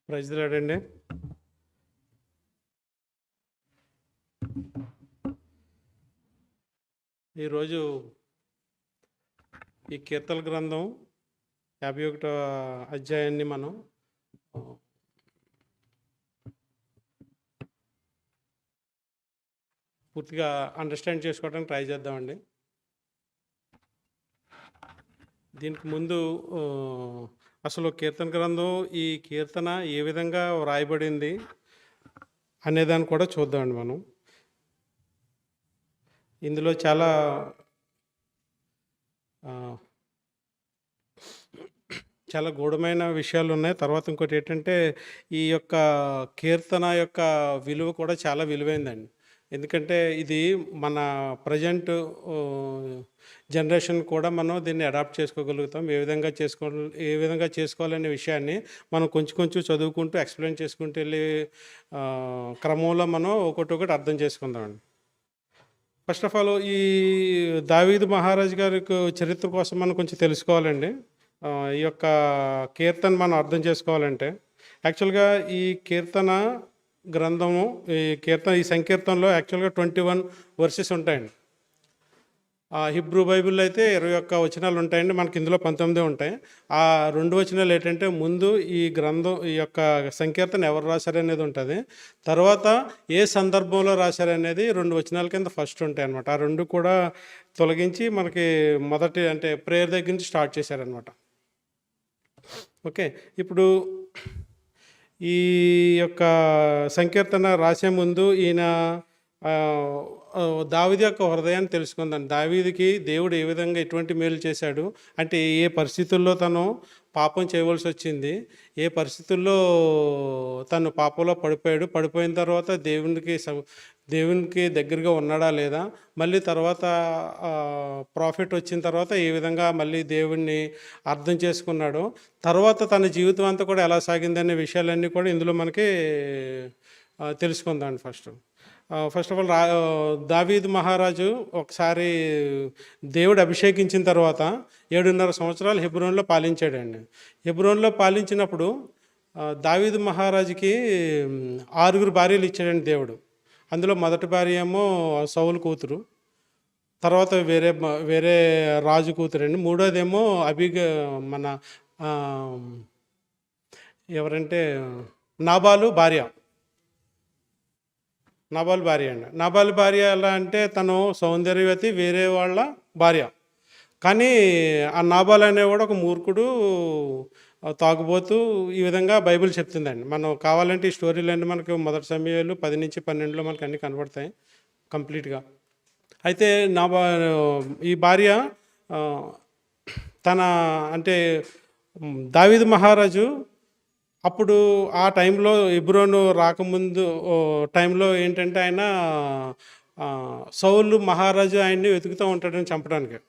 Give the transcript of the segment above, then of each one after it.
Praise the lord అండి. ఈరోజు ఈ కీర్తన గ్రంథం 51వ అధ్యాయాన్ని మనం పూర్తిగా అండర్స్టాండ్ చేసుకోవడానికి ట్రై చేద్దామండి. దీనికి ముందు అసలు కీర్తన గ్రంథం, ఈ కీర్తన ఏ విధంగా వ్రాయబడింది అనేదాన్ని కూడా చూద్దామండి మనం. ఇందులో చాలా చాలా గూఢమైన విషయాలు ఉన్నాయి. తర్వాత ఇంకోటి ఏంటంటే, ఈ యొక్క కీర్తన యొక్క విలువ కూడా చాలా విలువైందండి. ఎందుకంటే ఇది మన ప్రజెంట్ జనరేషన్ కూడా మనం దీన్ని అడాప్ట్ చేసుకోగలుగుతాం. ఏ విధంగా చేసుకోవాలనే విషయాన్ని మనం కొంచెం కొంచెం చదువుకుంటూ ఎక్స్ప్లెయిన్ చేసుకుంటూ వెళ్ళే క్రమంలో మనం ఒకటి అర్థం చేసుకుందామండి. ఫస్ట్ ఆఫ్ ఆల్ ఈ దావీదు మహారాజు గారి చరిత్ర కోసం మనం కొంచెం తెలుసుకోవాలండి. ఈ యొక్క కీర్తన మనం అర్థం చేసుకోవాలంటే, యాక్చువల్గా ఈ కీర్తన గ్రంథము, ఈ సంకీర్తనలో యాక్చువల్గా 21 వర్సెస్ ఉంటాయండి. హిబ్రూ బైబిల్లో అయితే 21 వచనాలు ఉంటాయండి. మనకి ఇందులో 19 ఉంటాయి. ఆ 2 వచనాలు ఏంటంటే, ముందు ఈ యొక్క సంకీర్తన ఎవరు రాశారనేది ఉంటుంది. తర్వాత ఏ సందర్భంలో రాశారనేది 2 వచనాల కింద ఫస్ట్ ఉంటాయి అన్నమాట. ఆ 2 కూడా తొలగించి మనకి మొదటి అంటే ప్రేయర్ దగ్గర నుంచి స్టార్ట్ చేశారనమాట. ఓకే, ఇప్పుడు ఈ యొక్క సంకీర్తన రాసే ముందు ఈయన దావీదు యొక్క హృదయాన్ని తెలుసుకుందాం. దావీదుకి దేవుడు ఏ విధంగా ఎటువంటి మేలు చేశాడు, అంటే ఏ పరిస్థితుల్లో తను పాపం చేయవలసి వచ్చింది, ఏ పరిస్థితుల్లో తను పాపంలో పడిపోయిన తర్వాత దేవునికి దగ్గరగా ఉన్నాడా లేదా, మళ్ళీ తర్వాత ప్రాఫిట్ వచ్చిన తర్వాత ఏ విధంగా మళ్ళీ దేవుణ్ణి అర్థం చేసుకున్నాడు, తర్వాత తన జీవితం అంతా కూడా ఎలా సాగిందనే విషయాలన్నీ కూడా ఇందులో మనకి తెలుసుకుందాం. ఫస్ట్ ఆఫ్ ఆల్ దావీదు మహారాజు ఒకసారి దేవుడు అభిషేకించిన తర్వాత 7.5 సంవత్సరాలు హెబ్రోన్లో పాలించాడండి. హెబ్రోన్లో పాలించినప్పుడు దావీదు మహారాజుకి 6 భార్యలు ఇచ్చాడండి దేవుడు. అందులో మొదటి భార్య ఏమో సౌలు కూతురు, తర్వాత వేరే రాజు కూతురండి. మూడోదేమో మన ఎవరంటే నాబాలు భార్య అండి. నాబాలు భార్య ఎలా అంటే తను సౌందర్యవతి, వేరే వాళ్ళ భార్య. కానీ ఆ నాబాలు అనేవాడు ఒక మూర్ఖుడు, తాగుబోతూ, ఈ విధంగా బైబిల్ చెప్తుందండి. మనం కావాలంటే ఈ స్టోరీలన్నీ మనకు మొదటి సమయాలు 10-12లో మనకు అన్నీ కనబడతాయి కంప్లీట్గా. అయితే ఈ భార్య అంటే దావీదు మహారాజు అప్పుడు ఆ టైంలో హెబ్రోను రాకముందు టైంలో ఏంటంటే, ఆయన సౌలు మహారాజు ఆయన్ని వెతుకుతూ ఉంటాడని చంపడానికి.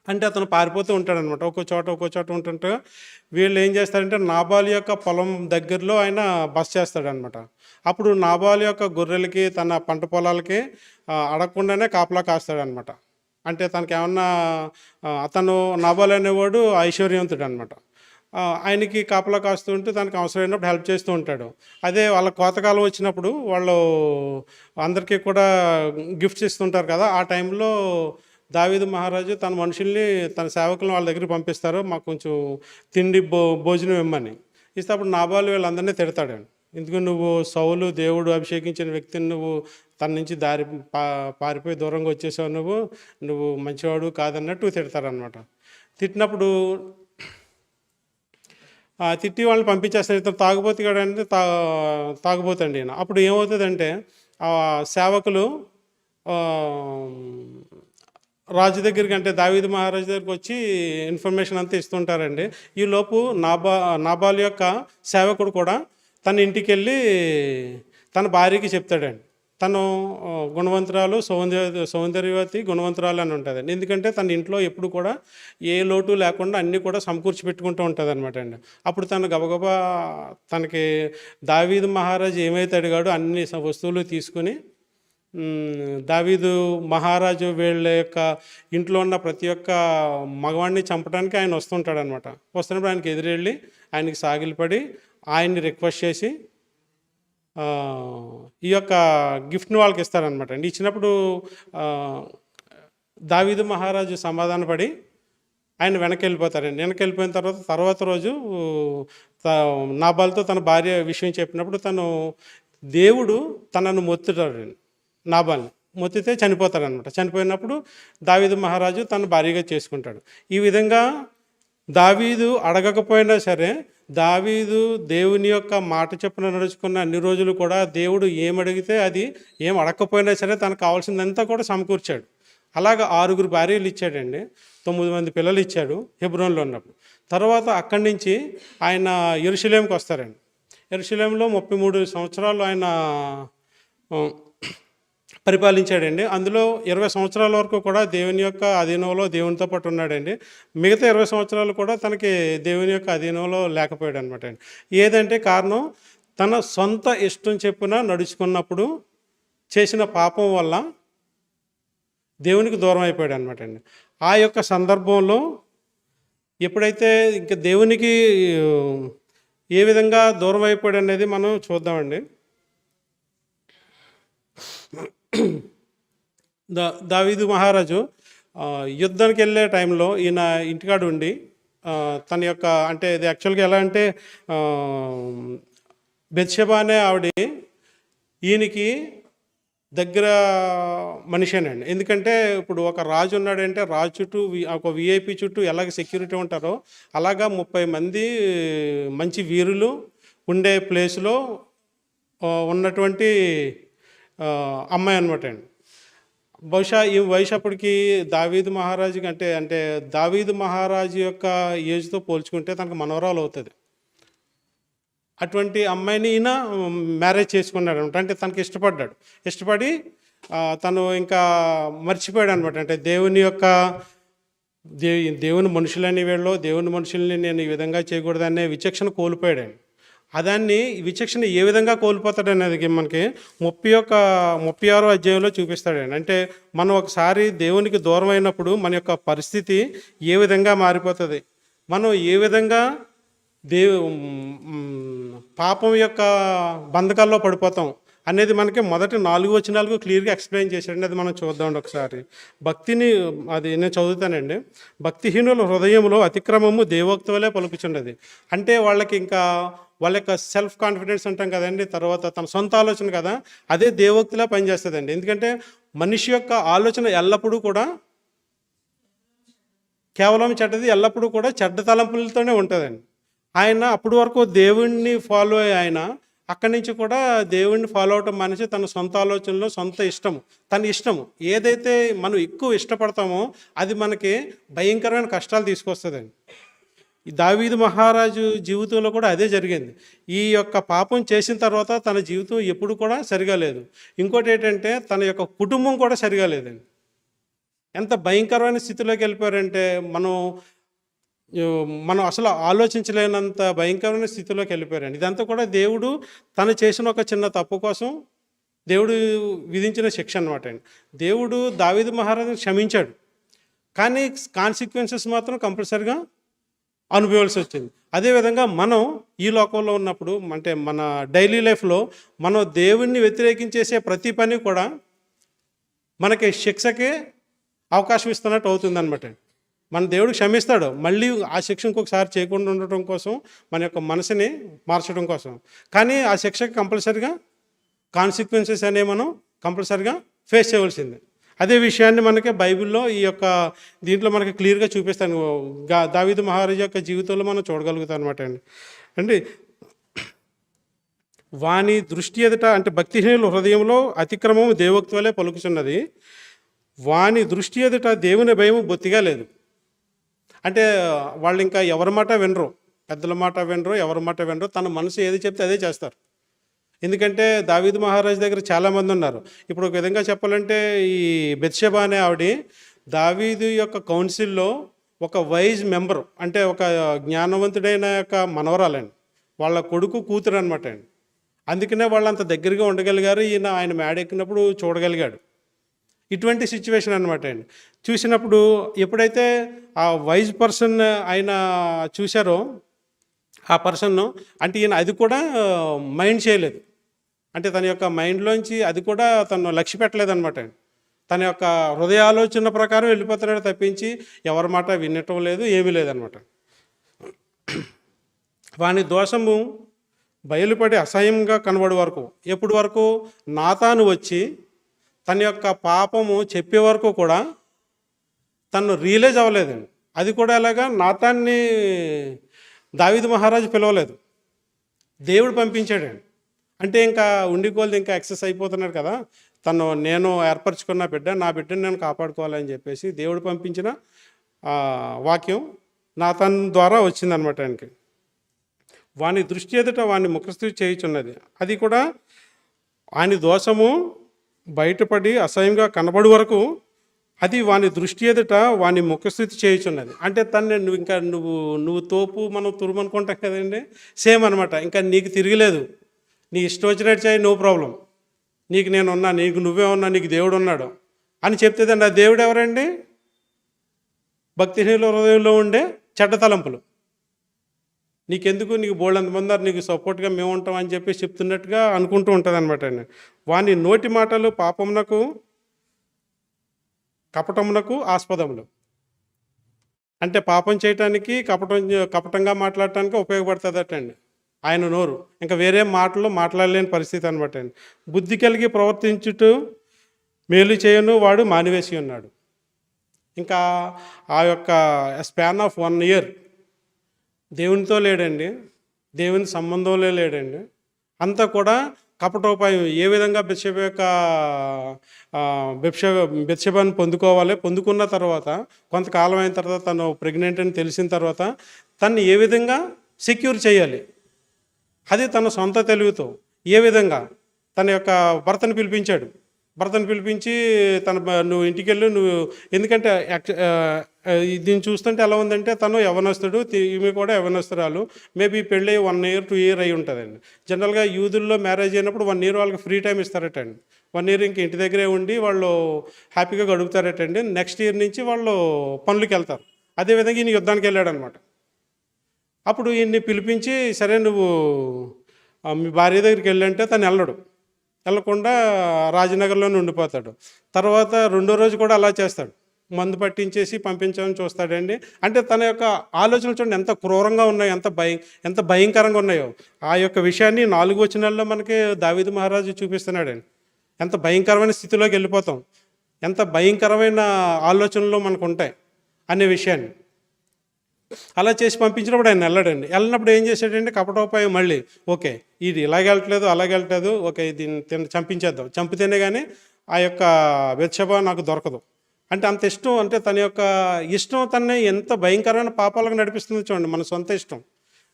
అంటే అతను పారిపోతూ ఉంటాడనమాట. ఒక్కో చోట ఉంటుంటే వీళ్ళు ఏం చేస్తారంటే, నాబాలు యొక్క పొలం దగ్గరలో ఆయన బస చేస్తాడనమాట. అప్పుడు నాబాలు యొక్క గొర్రెలకి, తన పంట పొలాలకి అడగకుండానే కాపలా కాస్తాడనమాట. అంటే తనకేమన్నా అతను నాబాలు అనేవాడు ఐశ్వర్యవంతుడు అనమాట. ఆయనకి కాపలా కాస్తూ ఉంటే తనకు అవసరమైనప్పుడు హెల్ప్ చేస్తూ ఉంటాడు. అదే వాళ్ళ కోతకాలం వచ్చినప్పుడు వాళ్ళు అందరికీ కూడా గిఫ్ట్స్ ఇస్తుంటారు కదా, ఆ టైంలో దావీదు మహారాజు తన మనుషుల్ని, తన సేవకులను వాళ్ళ దగ్గరికి పంపిస్తారు, మాకు కొంచెం తిండి భోజనం ఇమ్మని. ఇస్తే అప్పుడు నాబాలు వీళ్ళందరినీ తిడతాడండి. ఎందుకు నువ్వు సౌలు దేవుడు అభిషేకించిన వ్యక్తిని నువ్వు తన నుంచి పారిపోయి దూరంగా వచ్చేసావు, నువ్వు మంచివాడు కాదన్నట్టు తిడతారనమాట. తిట్టినప్పుడు తిట్టి వాళ్ళని పంపించేస్తారు. ఇతను తాగుబోతుగాడంటే తాగుబోతండి ఈయన. అప్పుడు ఏమవుతుందంటే, ఆ సేవకులు రాజు దగ్గరికి, అంటే దావీదు మహారాజు దగ్గరికి వచ్చి ఇన్ఫర్మేషన్ అంతా ఇస్తుంటారండి. ఈలోపు నాబాలు యొక్క సేవకుడు కూడా తన ఇంటికి వెళ్ళి తన భార్యకి చెప్తాడండి. తను గుణవంతురాలు, సౌందర్యవతి, గుణవంతురాలు అని ఉంటుందండి. ఎందుకంటే తన ఇంట్లో ఎప్పుడు కూడా ఏ లోటు లేకుండా అన్నీ కూడా సమకూర్చి పెట్టుకుంటూ ఉంటుంది అనమాట అండి. అప్పుడు తను గబగబా తనకి దావీదు మహారాజు ఏమైతే అడిగాడో అన్ని వస్తువులు తీసుకుని దావీదు మహారాజు వీళ్ళ యొక్క ఇంట్లో ఉన్న ప్రతి ఒక్క మగవాడిని చంపడానికి ఆయన వస్తుంటాడనమాట. వస్తున్నప్పుడు ఆయనకి ఎదురెళ్ళి ఆయనకి సాగిలపడి ఆయన్ని రిక్వెస్ట్ చేసి ఈ యొక్క గిఫ్ట్‌ని వాళ్ళకి ఇస్తారనమాట అండి. ఇచ్చినప్పుడు దావీదు మహారాజు సమాధానపడి ఆయన వెనకెళ్ళిపోతారండి. వెనకెళ్ళిపోయిన తర్వాత రోజు నాబాల్‌తో తన భార్య విషయం చెప్పినప్పుడు దేవుడు తనను మొత్తుతాడండి నాబాల్‌ని. మొత్తితే చనిపోతాడనమాట. చనిపోయినప్పుడు దావీదు మహారాజు తన భార్యగా చేసుకుంటాడు. ఈ విధంగా దావీదు అడగకపోయినా సరే, దావీదు దేవుని యొక్క మాట చొప్పున నడుచుకున్న అన్ని రోజులు కూడా దేవుడు ఏమడిగితే అది, ఏం అడగకపోయినా సరే తనకు కావాల్సిందంతా కూడా సమకూర్చాడు. అలాగా 6 భార్యలు ఇచ్చాడండి. 9 మంది పిల్లలు ఇచ్చాడు హెబ్రోన్లో ఉన్నప్పుడు. తర్వాత అక్కడి నుంచి ఆయన యెరూషలేముకి వస్తారండి. యెరూషలేములో 33 సంవత్సరాలు ఆయన పరిపాలించాడండి. అందులో 20 సంవత్సరాల వరకు కూడా దేవుని యొక్క అధీనంలో దేవునితో పాటు ఉన్నాడండి. మిగతా 20 సంవత్సరాలు కూడా తనకి దేవుని యొక్క అధీనంలో లేకపోయాడు అనమాట అండి. ఏదంటే కారణం, తన సొంత ఇష్టం చెప్పున నడుచుకున్నప్పుడు చేసిన పాపం వల్ల దేవునికి దూరం అయిపోయాడు అనమాట అండి. ఆ యొక్క సందర్భంలో ఎప్పుడైతే ఇంకా దేవునికి ఏ విధంగా దూరం అయిపోయాడు అనేది మనం చూద్దామండి. దావీదు మహారాజు యుద్ధానికి వెళ్ళే టైంలో ఈయన ఇంటికాడ ఉండి తన యొక్క, అంటే ఇది యాక్చువల్గా ఎలా అంటే బెత్షెబా అనే ఆవిడ ఈయనకి దగ్గర మనిషేనండి. ఎందుకంటే ఇప్పుడు ఒక రాజు ఉన్నాడంటే రాజు చుట్టూ ఒక విఐపి చుట్టూ ఎలాగ సెక్యూరిటీ ఉంటారో అలాగా 30 మంది మంచి వీరులు ఉండే ప్లేస్లో ఉన్నటువంటి అమ్మాయి అనమాట అండి. బహుశా ఈ వయసు అప్పటికి దావీదు మహారాజుకి అంటే దావీదు మహారాజు యొక్క ఏజ్తో పోల్చుకుంటే తనకు మనవరాలు అవుతుంది. అటువంటి అమ్మాయిని ఈయన మ్యారేజ్ చేసుకున్నాడు అనమాట. అంటే తనకి ఇష్టపడి తను ఇంకా మర్చిపోయాడు అనమాట. అంటే దేవుని యొక్క దేవుని మనుషులని వీళ్ళు దేవుని మనుషుల్ని నేను ఈ విధంగా చేయకూడదనే విచక్షణ కోల్పోయాడండి. అదాన్ని విచక్షణ ఏ విధంగా కోల్పోతాడు అనేది మనకి 36వ అధ్యాయంలో చూపిస్తాడండి. అంటే మనం ఒకసారి దేవునికి దూరం అయినప్పుడు మన యొక్క పరిస్థితి ఏ విధంగా మారిపోతుంది, మనం ఏ విధంగా పాపం యొక్క బంధకాల్లో పడిపోతాం అనేది మనకి మొదటి 4 వచనాలకు క్లియర్గా ఎక్స్ప్లెయిన్ చేశాడండి. అది మనం చూద్దామండి ఒకసారి. భక్తిని అది నేను చదువుతానండి. భక్తిహీనుల హృదయంలో అతిక్రమము దేవోక్తి వలె పలుకుచున్నది. అంటే వాళ్ళకి ఇంకా వాళ్ళ యొక్క సెల్ఫ్ కాన్ఫిడెన్స్ అంటాం కదండి, తర్వాత తన సొంత ఆలోచన కదా, అదే దేవోక్తిలా పనిచేస్తుందండి. ఎందుకంటే మనిషి యొక్క ఆలోచన ఎల్లప్పుడూ కూడా కేవలం చెడ్డది, ఎల్లప్పుడూ కూడా చెడ్డ తలంపులతోనే ఉంటుందండి. ఆయన అప్పటి వరకు దేవుణ్ణి ఫాలో అయ్యి ఆయన అక్కడి నుంచి కూడా దేవుణ్ణి ఫాలో అవటం మనిషి తన సొంత ఆలోచనలో సొంత ఇష్టము, తన ఇష్టము ఏదైతే మనం ఎక్కువ ఇష్టపడతామో అది మనకి భయంకరమైన కష్టాలు తీసుకొస్తుందండి. ఈ దావీదు మహారాజు జీవితంలో కూడా అదే జరిగింది. ఈ యొక్క పాపం చేసిన తర్వాత తన జీవితం ఎప్పుడు కూడా సరిగా లేదు. ఇంకోటి ఏంటంటే తన యొక్క కుటుంబం కూడా సరిగా లేదండి. ఎంత భయంకరమైన స్థితిలోకి వెళ్ళిపోయారంటే మనం అసలు ఆలోచించలేనంత భయంకరమైన స్థితిలోకి వెళ్ళిపోయారండి. ఇదంతా కూడా దేవుడు తను చేసిన ఒక చిన్న తప్పు కోసం దేవుడు విధించిన శిక్ష అనమాట అండి. దేవుడు దావీదు మహారాజుని క్షమించాడు, కానీ కాన్సిక్వెన్సెస్ మాత్రం కంపల్సరిగా అనుభవాల్సి వచ్చింది. అదేవిధంగా మనం ఈ లోకంలో ఉన్నప్పుడు, అంటే మన డైలీ లైఫ్లో మనం దేవుణ్ణి వ్యతిరేకించేసే ప్రతి పని కూడా మనకి శిక్షకే అవకాశం ఇస్తున్నట్టు అవుతుంది అనమాట. మన దేవుడు క్షమిస్తాడు, మళ్ళీ ఆ శిక్ష ఇంకొకసారి చేయకుండా ఉండటం కోసం, మన యొక్క మనసుని మార్చడం కోసం. కానీ ఆ శిక్షకి కంపల్సరిగా కాన్సిక్వెన్సెస్ అనేవి మనం కంపల్సరిగా ఫేస్ చేయవలసిందే. అదే విషయాన్ని మనకి బైబిల్లో ఈ యొక్క దీంట్లో మనకి క్లియర్గా చూపిస్తాను. దావీదు మహారాజు యొక్క జీవితంలో మనం చూడగలుగుతాం అనమాట అండి. వాని దృష్టి ఎదుట, అంటే భక్తిహీనుల హృదయంలో అతిక్రమము దేవోక్తి వలె పలుకుచున్నది. వాని దృష్టి ఎదుట దేవుని భయము బొత్తిగా లేదు. అంటే వాళ్ళు ఇంకా ఎవరి మాట వినరు, పెద్దల మాట వినరు, ఎవరి మాట వినరు. తన మనసు ఏది చెప్తే అదే చేస్తారు. ఎందుకంటే దావీదు మహారాజు దగ్గర చాలామంది ఉన్నారు. ఇప్పుడు ఒక విధంగా చెప్పాలంటే ఈ బెత్షెబా అనే ఆవిడ దావీదు యొక్క కౌన్సిల్లో ఒక వైజ్ మెంబర్, అంటే ఒక జ్ఞానవంతుడైన యొక్క మనవరాలండి, వాళ్ళ కొడుకు కూతురు అనమాట అండి. అందుకనే వాళ్ళు అంత దగ్గరగా ఉండగలిగారు. ఆయన మేడ ఎక్కినప్పుడు చూడగలిగాడు. ఇటువంటి సిచ్యువేషన్ అనమాట అండి. చూసినప్పుడు ఎప్పుడైతే ఆ వైజ్ పర్సన్ ఆయన చూశారో ఆ పర్సన్ను, అంటే ఈయన అది కూడా మైండ్ చేయలేదు. అంటే తన యొక్క మైండ్లోంచి అది కూడా తను లక్ష్య పెట్టలేదనమాట అండి. తన యొక్క హృదయాలోచన ప్రకారం వెళ్ళిపోతున్నాడు తప్పించి ఎవరి మాట వినటం లేదు, ఏమీ లేదనమాట. వాని దోషము బయలుపడి అసహ్యంగా కనబడే వరకు, ఎప్పటి వరకు? నాతాను వచ్చి తన యొక్క పాపము చెప్పే వరకు కూడా తను రియలైజ్ అవ్వలేదండి. అది కూడా ఎలాగా? నాతాన్ని దావీదు మహారాజు పిలవలేదు, దేవుడు పంపించాడండి. అంటే ఇంకా ఉండికోలేదు, ఇంకా ఎక్సెస్ అయిపోతున్నాడు కదా, నేను ఏర్పరచుకున్న బిడ్డ, నా బిడ్డను నేను కాపాడుకోవాలని చెప్పేసి దేవుడు పంపించిన వాక్యం నాతాన్ ద్వారా వచ్చిందనమాట ఆయనకి. వాని దృష్టి ఎదుట వాని ముఖస్థుతి చేయుచున్నది. అది కూడా వాని దోషము బయటపడి అసహ్యంగా కనబడి వరకు అది వాని దృష్టి ఎదుట వాని ముఖస్థుతి చేయుచున్నది. అంటే నువ్వు తోపు మనం తురుమనుకుంటాం కదండి, సేమ్ అనమాట. ఇంకా నీకు తిరగలేదు, నీ ఇష్టం వచ్చినట్టు చేయి, నో ప్రాబ్లం, నీకు నేనున్నా, నీకు నువ్వే ఉన్నా, నీకు దేవుడు ఉన్నాడు అని చెప్తేదండి. ఆ దేవుడు ఎవరండి? భక్తిహీనుల హృదయంలో ఉండే చెడ్డ తలంపులు. నీకెందుకు, నీకు బోళ్ళంతమంది నీకు సపోర్ట్గా మేము ఉంటాం అని చెప్పి చెప్తున్నట్టుగా అనుకుంటూ ఉంటుంది అనమాట అండి. వాని నోటి మాటలు పాపమునకు కపటమునకు ఆస్పదములు. అంటే పాపం చేయటానికి, కపటంగా మాట్లాడటానికి ఉపయోగపడుతుందటండి ఆయన నోరు. ఇంకా వేరే మాటలు మాట్లాడలేని పరిస్థితి అనమాట అండి. బుద్ధి కలిగి ప్రవర్తించుటూ మేలు చేయను వాడు మానివేసి ఉన్నాడు. ఇంకా ఆ యొక్క స్పాన్ ఆఫ్ 1 year దేవునితో లేడండి, దేవుని సంబంధంలో లేడండి. అంతా కూడా కపటోపాయం. ఏ విధంగా బెత్షెబాను పొందుకున్న తర్వాత కొంతకాలం అయిన తర్వాత తను ప్రెగ్నెంట్ అని తెలిసిన తర్వాత తను ఏ విధంగా సెక్యూర్ చేయాలి, అది తన సొంత తెలివితో ఏ విధంగా తన యొక్క భర్తను పిలిపించి నువ్వు ఇంటికి వెళ్ళు, నువ్వు ఎందుకంటే దీన్ని చూస్తుంటే ఎలా ఉందంటే తను యవనస్తుడు, ఈమె కూడా యవనస్తురాలు. మేబీ పెళ్ళి 1 year 2 year అయి ఉంటుందండి. జనరల్గా యూదుల్లో మ్యారేజ్ అయినప్పుడు 1 year వాళ్ళకి ఫ్రీ టైం ఇస్తారటండి. 1 year ఇంక ఇంటి దగ్గరే ఉండి వాళ్ళు హ్యాపీగా గడుపుతారటండి. నెక్స్ట్ ఇయర్ నుంచి వాళ్ళు పనులకి వెళ్తారు. అదేవిధంగా ఈయన యుద్ధానికి వెళ్ళాడనమాట. అప్పుడు ఈయన్ని పిలిపించి, సరే నువ్వు మీ భార్య దగ్గరికి వెళ్ళంటే తను వెళ్ళకుండా రాజనగర్లోనే ఉండిపోతాడు. తర్వాత 2వ రోజు కూడా అలా చేస్తాడు, మందు పట్టించేసి పంపించాలని చూస్తాడండి. అంటే తన యొక్క ఆలోచనలు చూడండి ఎంత క్రూరంగా ఉన్నాయో, ఎంత భయంకరంగా ఉన్నాయో. ఆ యొక్క విషయాన్ని 4 వచనాల్లో మనకి దావీదు మహారాజు చూపిస్తున్నాడండి. ఎంత భయంకరమైన స్థితిలోకి వెళ్ళిపోతాం, ఎంత భయంకరమైన ఆలోచనలు మనకు ఉంటాయి అనే విషయాన్ని అలా చేసి పంపించినప్పుడు ఆయన వెళ్ళినప్పుడు ఏం చేశాడంటే కపటోపాయం. మళ్ళీ ఓకే, ఇది ఇలాగెళ్ళట్లేదు అలాగెళ్ళట్లేదు, ఓకే దీన్ని చంపించేద్దాం, చంపితేనే కానీ ఆ యొక్క బెత్షెబా నాకు దొరకదు అంటే అంత ఇష్టం. అంటే తన యొక్క ఇష్టం తనని ఎంత భయంకరమైన పాపాలకు నడిపిస్తుందో చూడండి. మన సొంత ఇష్టం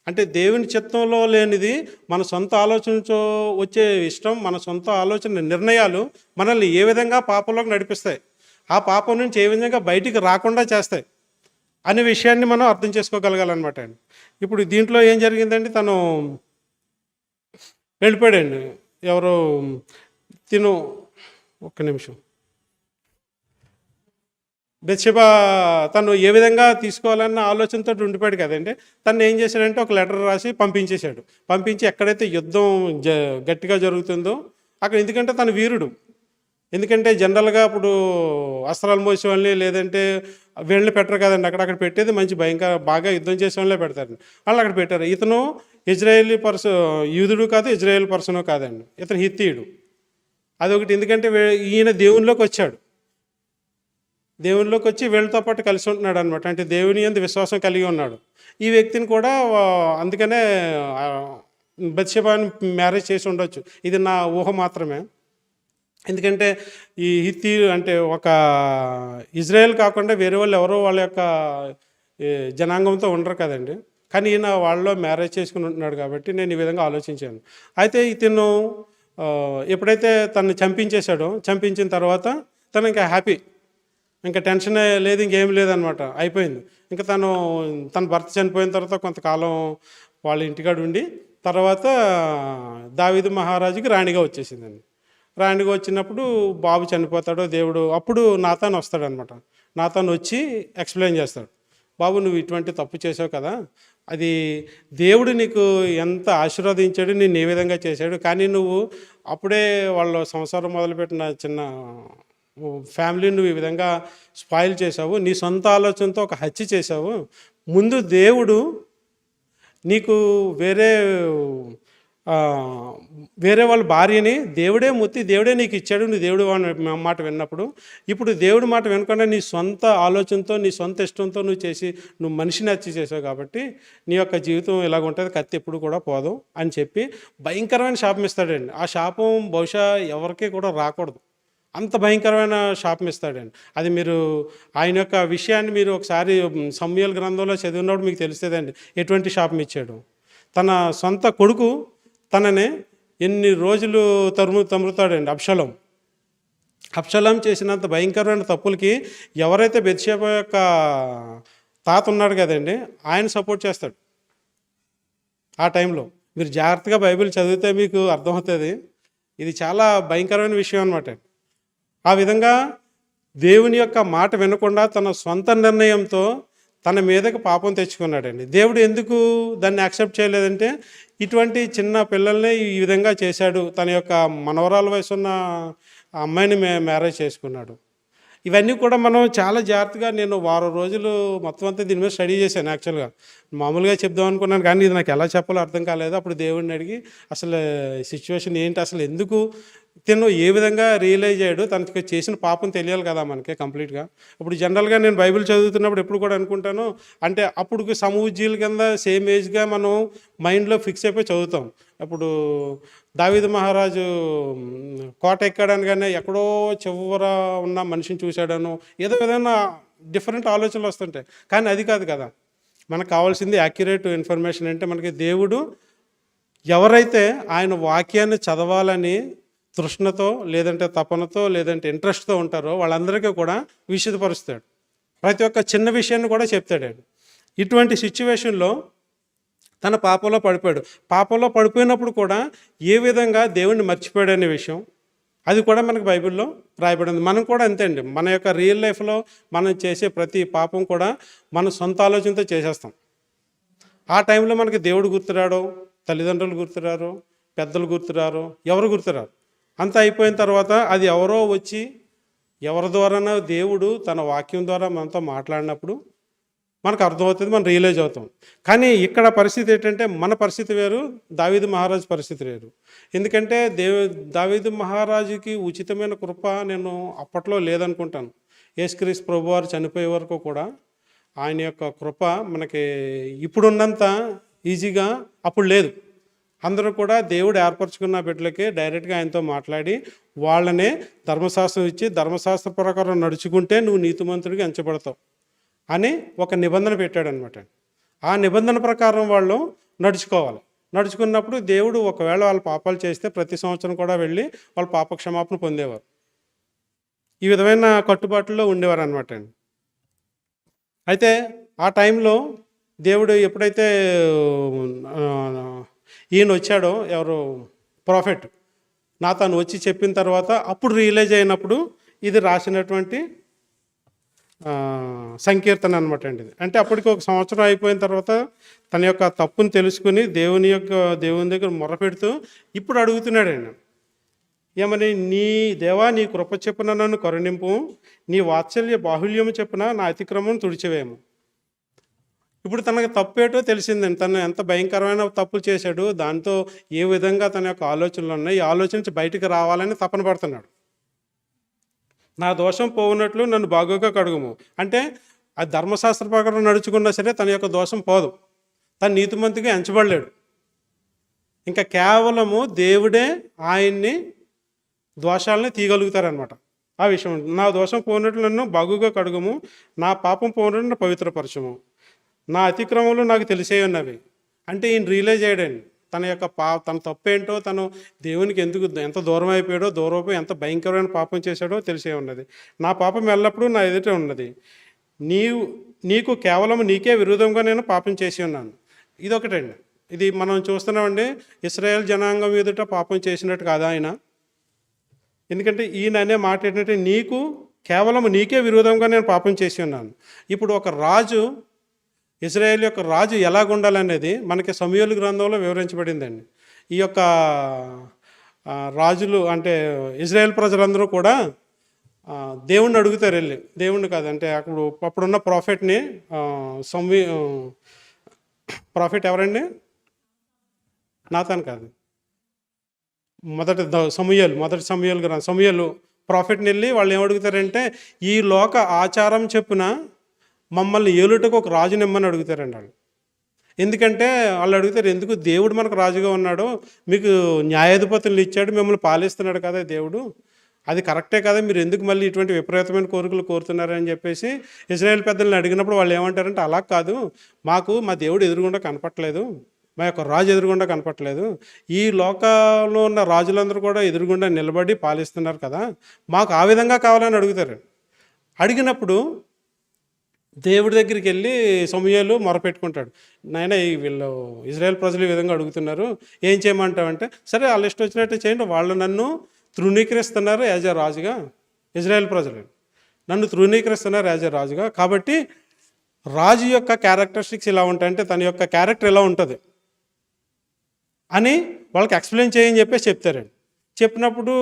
అంటే దేవుని చిత్తంలో లేనిది, మన సొంత ఆలోచనతో వచ్చే ఇష్టం, మన సొంత ఆలోచన నిర్ణయాలు మనల్ని ఏ విధంగా పాపంలోకి నడిపిస్తాయి, ఆ పాపం నుంచి ఏ విధంగా బయటికి రాకుండా చేస్తాయి అనే విషయాన్ని మనం అర్థం చేసుకోగలగాలన్నమాట అండి. ఇప్పుడు దీంట్లో ఏం జరిగిందండి, తను వెళ్ళిపోయాడండి. ఎవరు ఒక్క నిమిషం. బెత్షెబా తను ఏ విధంగా తీసుకోవాలన్న ఆలోచనతో ఉండిపోయాడు కదండి. తను ఏం చేశాడంటే ఒక లెటర్ రాసి పంపించి ఎక్కడైతే యుద్ధం గట్టిగా జరుగుతుందో అక్కడ, ఎందుకంటే తను వీరుడు. ఎందుకంటే జనరల్గా ఇప్పుడు అస్త్రాలు మోసే వాళ్ళని లేదంటే వీళ్ళని పెట్టరు కదండి, అక్కడ పెట్టేది మంచి బాగా యుద్ధం చేసే వాళ్ళే పెడతారు. వాళ్ళు అక్కడ పెట్టారు. ఇతను యూదుడు కాదు, ఇజ్రాయేల్ పర్సను కాదండి, ఇతను హిత్తీయుడు. అదొకటి. ఎందుకంటే ఈయన దేవునిలోకి వచ్చి వీళ్ళతో పాటు కలిసి ఉంటున్నాడు అనమాట. అంటే దేవుని యందు విశ్వాసం కలిగి ఉన్నాడు. ఈ వ్యక్తిని కూడా అందుకనే బత్షెబాని మ్యారేజ్ చేసి ఉండొచ్చు. ఇది నా ఊహ మాత్రమే. ఎందుకంటే ఈ హిత్తీ అంటే ఒక ఇజ్రాయెల్ కాకుండా వేరే వాళ్ళు ఎవరో వాళ్ళ యొక్క జనాంగంతో ఉండరు కదండి. కానీ ఈయన వాళ్ళలో మ్యారేజ్ చేసుకుని ఉంటున్నాడు కాబట్టి నేను ఈ విధంగా ఆలోచించాను. అయితే ఇతను ఎప్పుడైతే తను చంపించిన తర్వాత తను ఇంకా హ్యాపీ, ఇంకా టెన్షన్ లేదు, ఇంకేం లేదనమాట, అయిపోయింది. ఇంకా తన భర్త చనిపోయిన తర్వాత కొంతకాలం వాళ్ళ ఇంటికాడ ఉండి తర్వాత దావీదు మహారాజుకి రాణిగా వచ్చేసిందండి. రాణిగా వచ్చినప్పుడు బాబు చనిపోతాడో దేవుడు అప్పుడు నాతాన్ వస్తాడనమాట. నాతాన్ వచ్చి ఎక్స్‌ప్లెయిన్ చేస్తాడు. బాబు నువ్వు ఇటువంటి తప్పు చేసావు కదా! అది దేవుడు నీకు ఎంత ఆశీర్వదించాడు, నిన్ను ఏ విధంగా చేశాడు. కానీ నువ్వు అప్పుడే వాళ్ళ సంసారం మొదలుపెట్టిన చిన్న ఫ్యామిలీని నువ్వు ఈ విధంగా స్పాయిల్ చేశావు. నీ సొంత ఆలోచనతో ఒక హత్య చేశావు. ముందు దేవుడు నీకు వేరే వాళ్ళ భార్యని దేవుడే ముత్తి దేవుడే నీకు ఇచ్చాడు. నువ్వు దేవుడు మాట విన్నప్పుడు ఇప్పుడు దేవుడి మాట వినకుండా నీ సొంత ఆలోచనతో నీ సొంత ఇష్టంతో నువ్వు మనిషిని హత్య చేసావు కాబట్టి నీ యొక్క జీవితం ఇలాగ ఉంటుంది, కత్తి ఎప్పుడు కూడా పోదు అని చెప్పి భయంకరమైన శాపం ఇస్తాడండి. ఆ శాపం బహుశా ఎవరికి కూడా రాకూడదు, అంత భయంకరమైన శాపం ఇస్తాడండి. అది మీరు ఆయన యొక్క విషయాన్ని మీరు ఒకసారి సమూయేలు గ్రంథంలో చదివినప్పుడు మీకు తెలుస్తుందండి ఎటువంటి శాపం ఇచ్చాడు. తన సొంత కొడుకు తనని ఎన్ని రోజులు తరుముతాడండి. అబ్షాలోం చేసినంత భయంకరమైన తప్పులకి ఎవరైతే బెత్షెబా యొక్క తాత ఉన్నాడు కదండి, ఆయన సపోర్ట్ చేస్తాడు. ఆ టైంలో మీరు జాగ్రత్తగా బైబిల్ చదివితే మీకు అర్థమవుతుంది. ఇది చాలా భయంకరమైన విషయం అనమాట. ఆ విధంగా దేవుని యొక్క మాట వినకుండా తన సొంత నిర్ణయంతో తన మీదకి పాపం తెచ్చుకున్నాడండి. దేవుడు ఎందుకు దాన్ని యాక్సెప్ట్ చేయలేదంటే ఇటువంటి చిన్న పిల్లల్ని ఈ విధంగా చేశాడు. తన యొక్క మనవరాల వయసు ఉన్న అమ్మాయిని మ్యారేజ్ చేసుకున్నాడు. ఇవన్నీ కూడా మనం చాలా జాగ్రత్తగా నేను వారం రోజులు మొత్తం అంతా దీని మీద స్టడీ చేశాను. యాక్చువల్గా మామూలుగా చెప్దాం అనుకున్నాను, కానీ ఇది నాకు ఎలా చెప్పాలో అర్థం కాలేదు. అప్పుడు దేవుడిని అడిగి అసలు సిచ్యువేషన్ ఏంటి, అసలు ఎందుకు తిను ఏ విధంగా రియలైజ్ అయ్యాడు, తనకి చేసిన పాపం తెలియాలి కదా మనకి కంప్లీట్గా. ఇప్పుడు జనరల్గా నేను బైబిల్ చదువుతున్నప్పుడు ఎప్పుడు కూడా అనుకుంటాను, అంటే అప్పుడు సమూజ్జీల కింద సేమ్ ఏజ్గా మనం మైండ్లో ఫిక్స్ అయిపోయి చదువుతాం. ఇప్పుడు దావీదు మహారాజు కోట ఎక్కడానికనే ఎక్కడో చివర ఉన్న మనిషిని చూశాడను ఏదో విధంగా డిఫరెంట్ ఆలోచనలు వస్తుంటాయి. కానీ అది కాదు కదా, మనకు కావాల్సింది యాక్యురేట్ ఇన్ఫర్మేషన్. అంటే మనకి దేవుడు ఎవరైతే ఆయన వాక్యాన్ని చదవాలని తృష్ణతో లేదంటే తపనతో లేదంటే ఇంట్రెస్ట్తో ఉంటారో వాళ్ళందరికీ కూడా విశదపరుస్తాడు. ప్రతి ఒక్క చిన్న విషయాన్ని కూడా చెప్తాడు. ఇటువంటి సిచ్యువేషన్లో తన పాపంలో పడిపోయాడు. పాపంలో పడిపోయినప్పుడు కూడా ఏ విధంగా దేవుణ్ణి మర్చిపోయాడు అనే విషయం అది కూడా మనకు బైబిల్లో రాయబడింది. మనం కూడా అంతే అండి. మన యొక్క రియల్ లైఫ్లో మనం చేసే ప్రతి పాపం కూడా మన సొంత ఆలోచనతో చేసేస్తాం. ఆ టైంలో మనకి దేవుడు గుర్తురాడు, తల్లిదండ్రులు గుర్తురారు, పెద్దలు గుర్తురారు, ఎవరు గుర్తురారు. అంతా అయిపోయిన తర్వాత అది ఎవరో వచ్చి ఎవరి ద్వారానో దేవుడు తన వాక్యం ద్వారా మనతో మాట్లాడినప్పుడు మనకు అర్థమవుతుంది, మనం రియలైజ్ అవుతాం. కానీ ఇక్కడ పరిస్థితి ఏంటంటే మన పరిస్థితి వేరు, దావీదు మహారాజు పరిస్థితి వేరు. ఎందుకంటే దావీదు మహారాజుకి ఉచితమైన కృప నేను అప్పట్లో లేదనుకుంటాను. యేసుక్రీస్తు ప్రభువారు చనిపోయే వరకు కూడా ఆయన యొక్క కృప మనకి ఇప్పుడున్నంత ఈజీగా అప్పుడు లేదు. అందరూ కూడా దేవుడు ఏర్పరచుకున్న బిడ్డలకే డైరెక్ట్గా ఆయనతో మాట్లాడి వాళ్ళనే ధర్మశాస్త్రం ఇచ్చి ధర్మశాస్త్ర ప్రకారం నడుచుకుంటే నువ్వు నీతిమంతుడిగా ఎంచబడతావు అని ఒక నిబంధన పెట్టాడనమాట. ఆ నిబంధన ప్రకారం వాళ్ళు నడుచుకోవాలి. నడుచుకున్నప్పుడు దేవుడు ఒకవేళ వాళ్ళ పాపాలు చేస్తే ప్రతి సంవత్సరం కూడా వెళ్ళి వాళ్ళ పాప క్షమాపణ పొందేవారు. ఈ విధమైన కట్టుబాటులో ఉండేవారు అనమాట. అయితే ఆ టైంలో దేవుడు ఎప్పుడైతే ఈయన వచ్చాడో, ఎవరు ప్రాఫెట్ నాతాను వచ్చి చెప్పిన తర్వాత అప్పుడు రియలైజ్ అయినప్పుడు ఇది రాసినటువంటి సంకీర్తన అనమాట అండి. ఇది అంటే అప్పటికి ఒక సంవత్సరం అయిపోయిన తర్వాత తన యొక్క తప్పుని తెలుసుకుని దేవుని దగ్గర మొరపెడుతూ ఇప్పుడు అడుగుతున్నాడు ఆయన ఏమని, నీ దేవా నీ కృప చెప్పున నన్ను కరుణింపు, నీ వాత్సల్య బాహుల్యము చెప్పున నా అతిక్రమం తుడిచివేము. ఇప్పుడు తనకు తప్పేటో తెలిసిందండి. తను ఎంత భయంకరమైన తప్పులు చేశాడు, దాంతో ఏ విధంగా తన యొక్క ఆలోచనలు ఉన్నాయి, ఈ ఆలోచించి బయటికి రావాలని తపన పడుతున్నాడు. నా దోషం పోవునట్లు నన్ను బాగోగా కడుగుము అంటే ఆ ధర్మశాస్త్ర ప్రకారం నడుచుకున్నా సరే తన యొక్క దోషం పోదు, తను నీతిమంతుగా ఎంచబడలేడు. ఇంకా కేవలము దేవుడే ఆయన్ని దోషాలని తీయగలుగుతారనమాట. ఆ విషయం, నా దోషం పోయినట్లు నన్ను బాగుగా కడుగుము, నా పాపం పోయినట్లు పవిత్రపరచము, నా అతిక్రమములు నాకు తెలిసే ఉన్నవి. అంటే ఈయన రియలైజ్ అయ్యాడండి తన యొక్క తన తప్పేంటో, తను దేవునికి ఎంత దూరం అయిపోయాడో, దూరమైపోయి ఎంత భయంకరమైన పాపం చేశాడో తెలిసే ఉన్నది. నా పాపం ఎల్లప్పుడూ నా ఎదుట ఉన్నది, నీకు కేవలం నీకే విరోధంగా నేను పాపం చేసి ఉన్నాను. ఇదొకటండి. ఇది మనం చూస్తున్నామండి. ఇశ్రాయేల్ జనాంగం ఎదుట పాపం చేసినట్టు కాదా ఆయన? ఎందుకంటే ఈయన అనే మాట ఏంటంటే, కేవలం నీకే విరోధంగా నేను పాపం చేసి ఉన్నాను. ఇప్పుడు ఒక రాజు, ఇజ్రాయేల్ యొక్క రాజు ఎలాగుండాలనేది మనకి సమూయేలు గ్రంథంలో వివరించబడిందండి. ఈ యొక్క రాజులు అంటే ఇజ్రాయేల్ ప్రజలందరూ కూడా దేవుణ్ణి అడుగుతారు వెళ్ళి. దేవుణ్ణి కాదంటే అప్పుడున్న ప్రాఫిట్ని ప్రాఫిట్ ఎవరండి? నాతాన్ కాదు, మొదటి సమూయేలు గ్రంథం. సమూయేలు ప్రాఫిట్ని వెళ్ళి వాళ్ళు ఏమడుగుతారంటే, ఈ లోక ఆచారం చెప్పున మమ్మల్ని ఏలుటకు ఒక రాజు నిమ్మని అడుగుతారండి వాళ్ళు. ఎందుకంటే వాళ్ళు అడుగుతారు, ఎందుకు దేవుడు మనకు రాజుగా ఉన్నాడు, మీకు న్యాయాధిపతులు ఇచ్చాడు, మిమ్మల్ని పాలిస్తున్నాడు కదా దేవుడు, అది కరెక్టే కదా, మీరు ఎందుకు మళ్ళీ ఇటువంటి విపరీతమైన కోరికలు కోరుతున్నారని చెప్పేసి ఇజ్రాయేల్ పెద్దల్ని అడిగినప్పుడు వాళ్ళు ఏమంటారంటే, అలా కాదు, మాకు మా దేవుడు ఎదురుగుండా కనపట్లేదు, మా యొక్క రాజు ఎదురుగుండా కనపట్లేదు, ఈ లోకంలో ఉన్న రాజులందరూ కూడా ఎదురుగుండా నిలబడి పాలిస్తున్నారు కదా, మాకు ఆ విధంగా కావాలని అడుగుతారు. అడిగినప్పుడు దేవుడి దగ్గరికి వెళ్ళి సమూయేలు మొరపెట్టుకుంటాడు, నాయన వీళ్ళు ఇజ్రాయేల్ ప్రజలు ఈ విధంగా అడుగుతున్నారు, ఏం చేయమంటావంటే, సరే వాళ్ళ ఇష్టం వచ్చినట్టు చేయండి, వాళ్ళు నన్ను తృణీకరిస్తున్నారు యాజ్ ఎ రాజుగా, ఇజ్రాయేల్ ప్రజలు నన్ను తృణీకరిస్తున్నారు యాజ్ ఎ రాజుగా, కాబట్టి రాజు యొక్క క్యారెక్టరిస్టిక్స్ ఇలా ఉంటాయంటే తన యొక్క క్యారెక్టర్ ఎలా ఉంటుంది అని వాళ్ళకి ఎక్స్ప్లెయిన్ చేయని చెప్పేసి చెప్తారండి. చెప్పినప్పుడు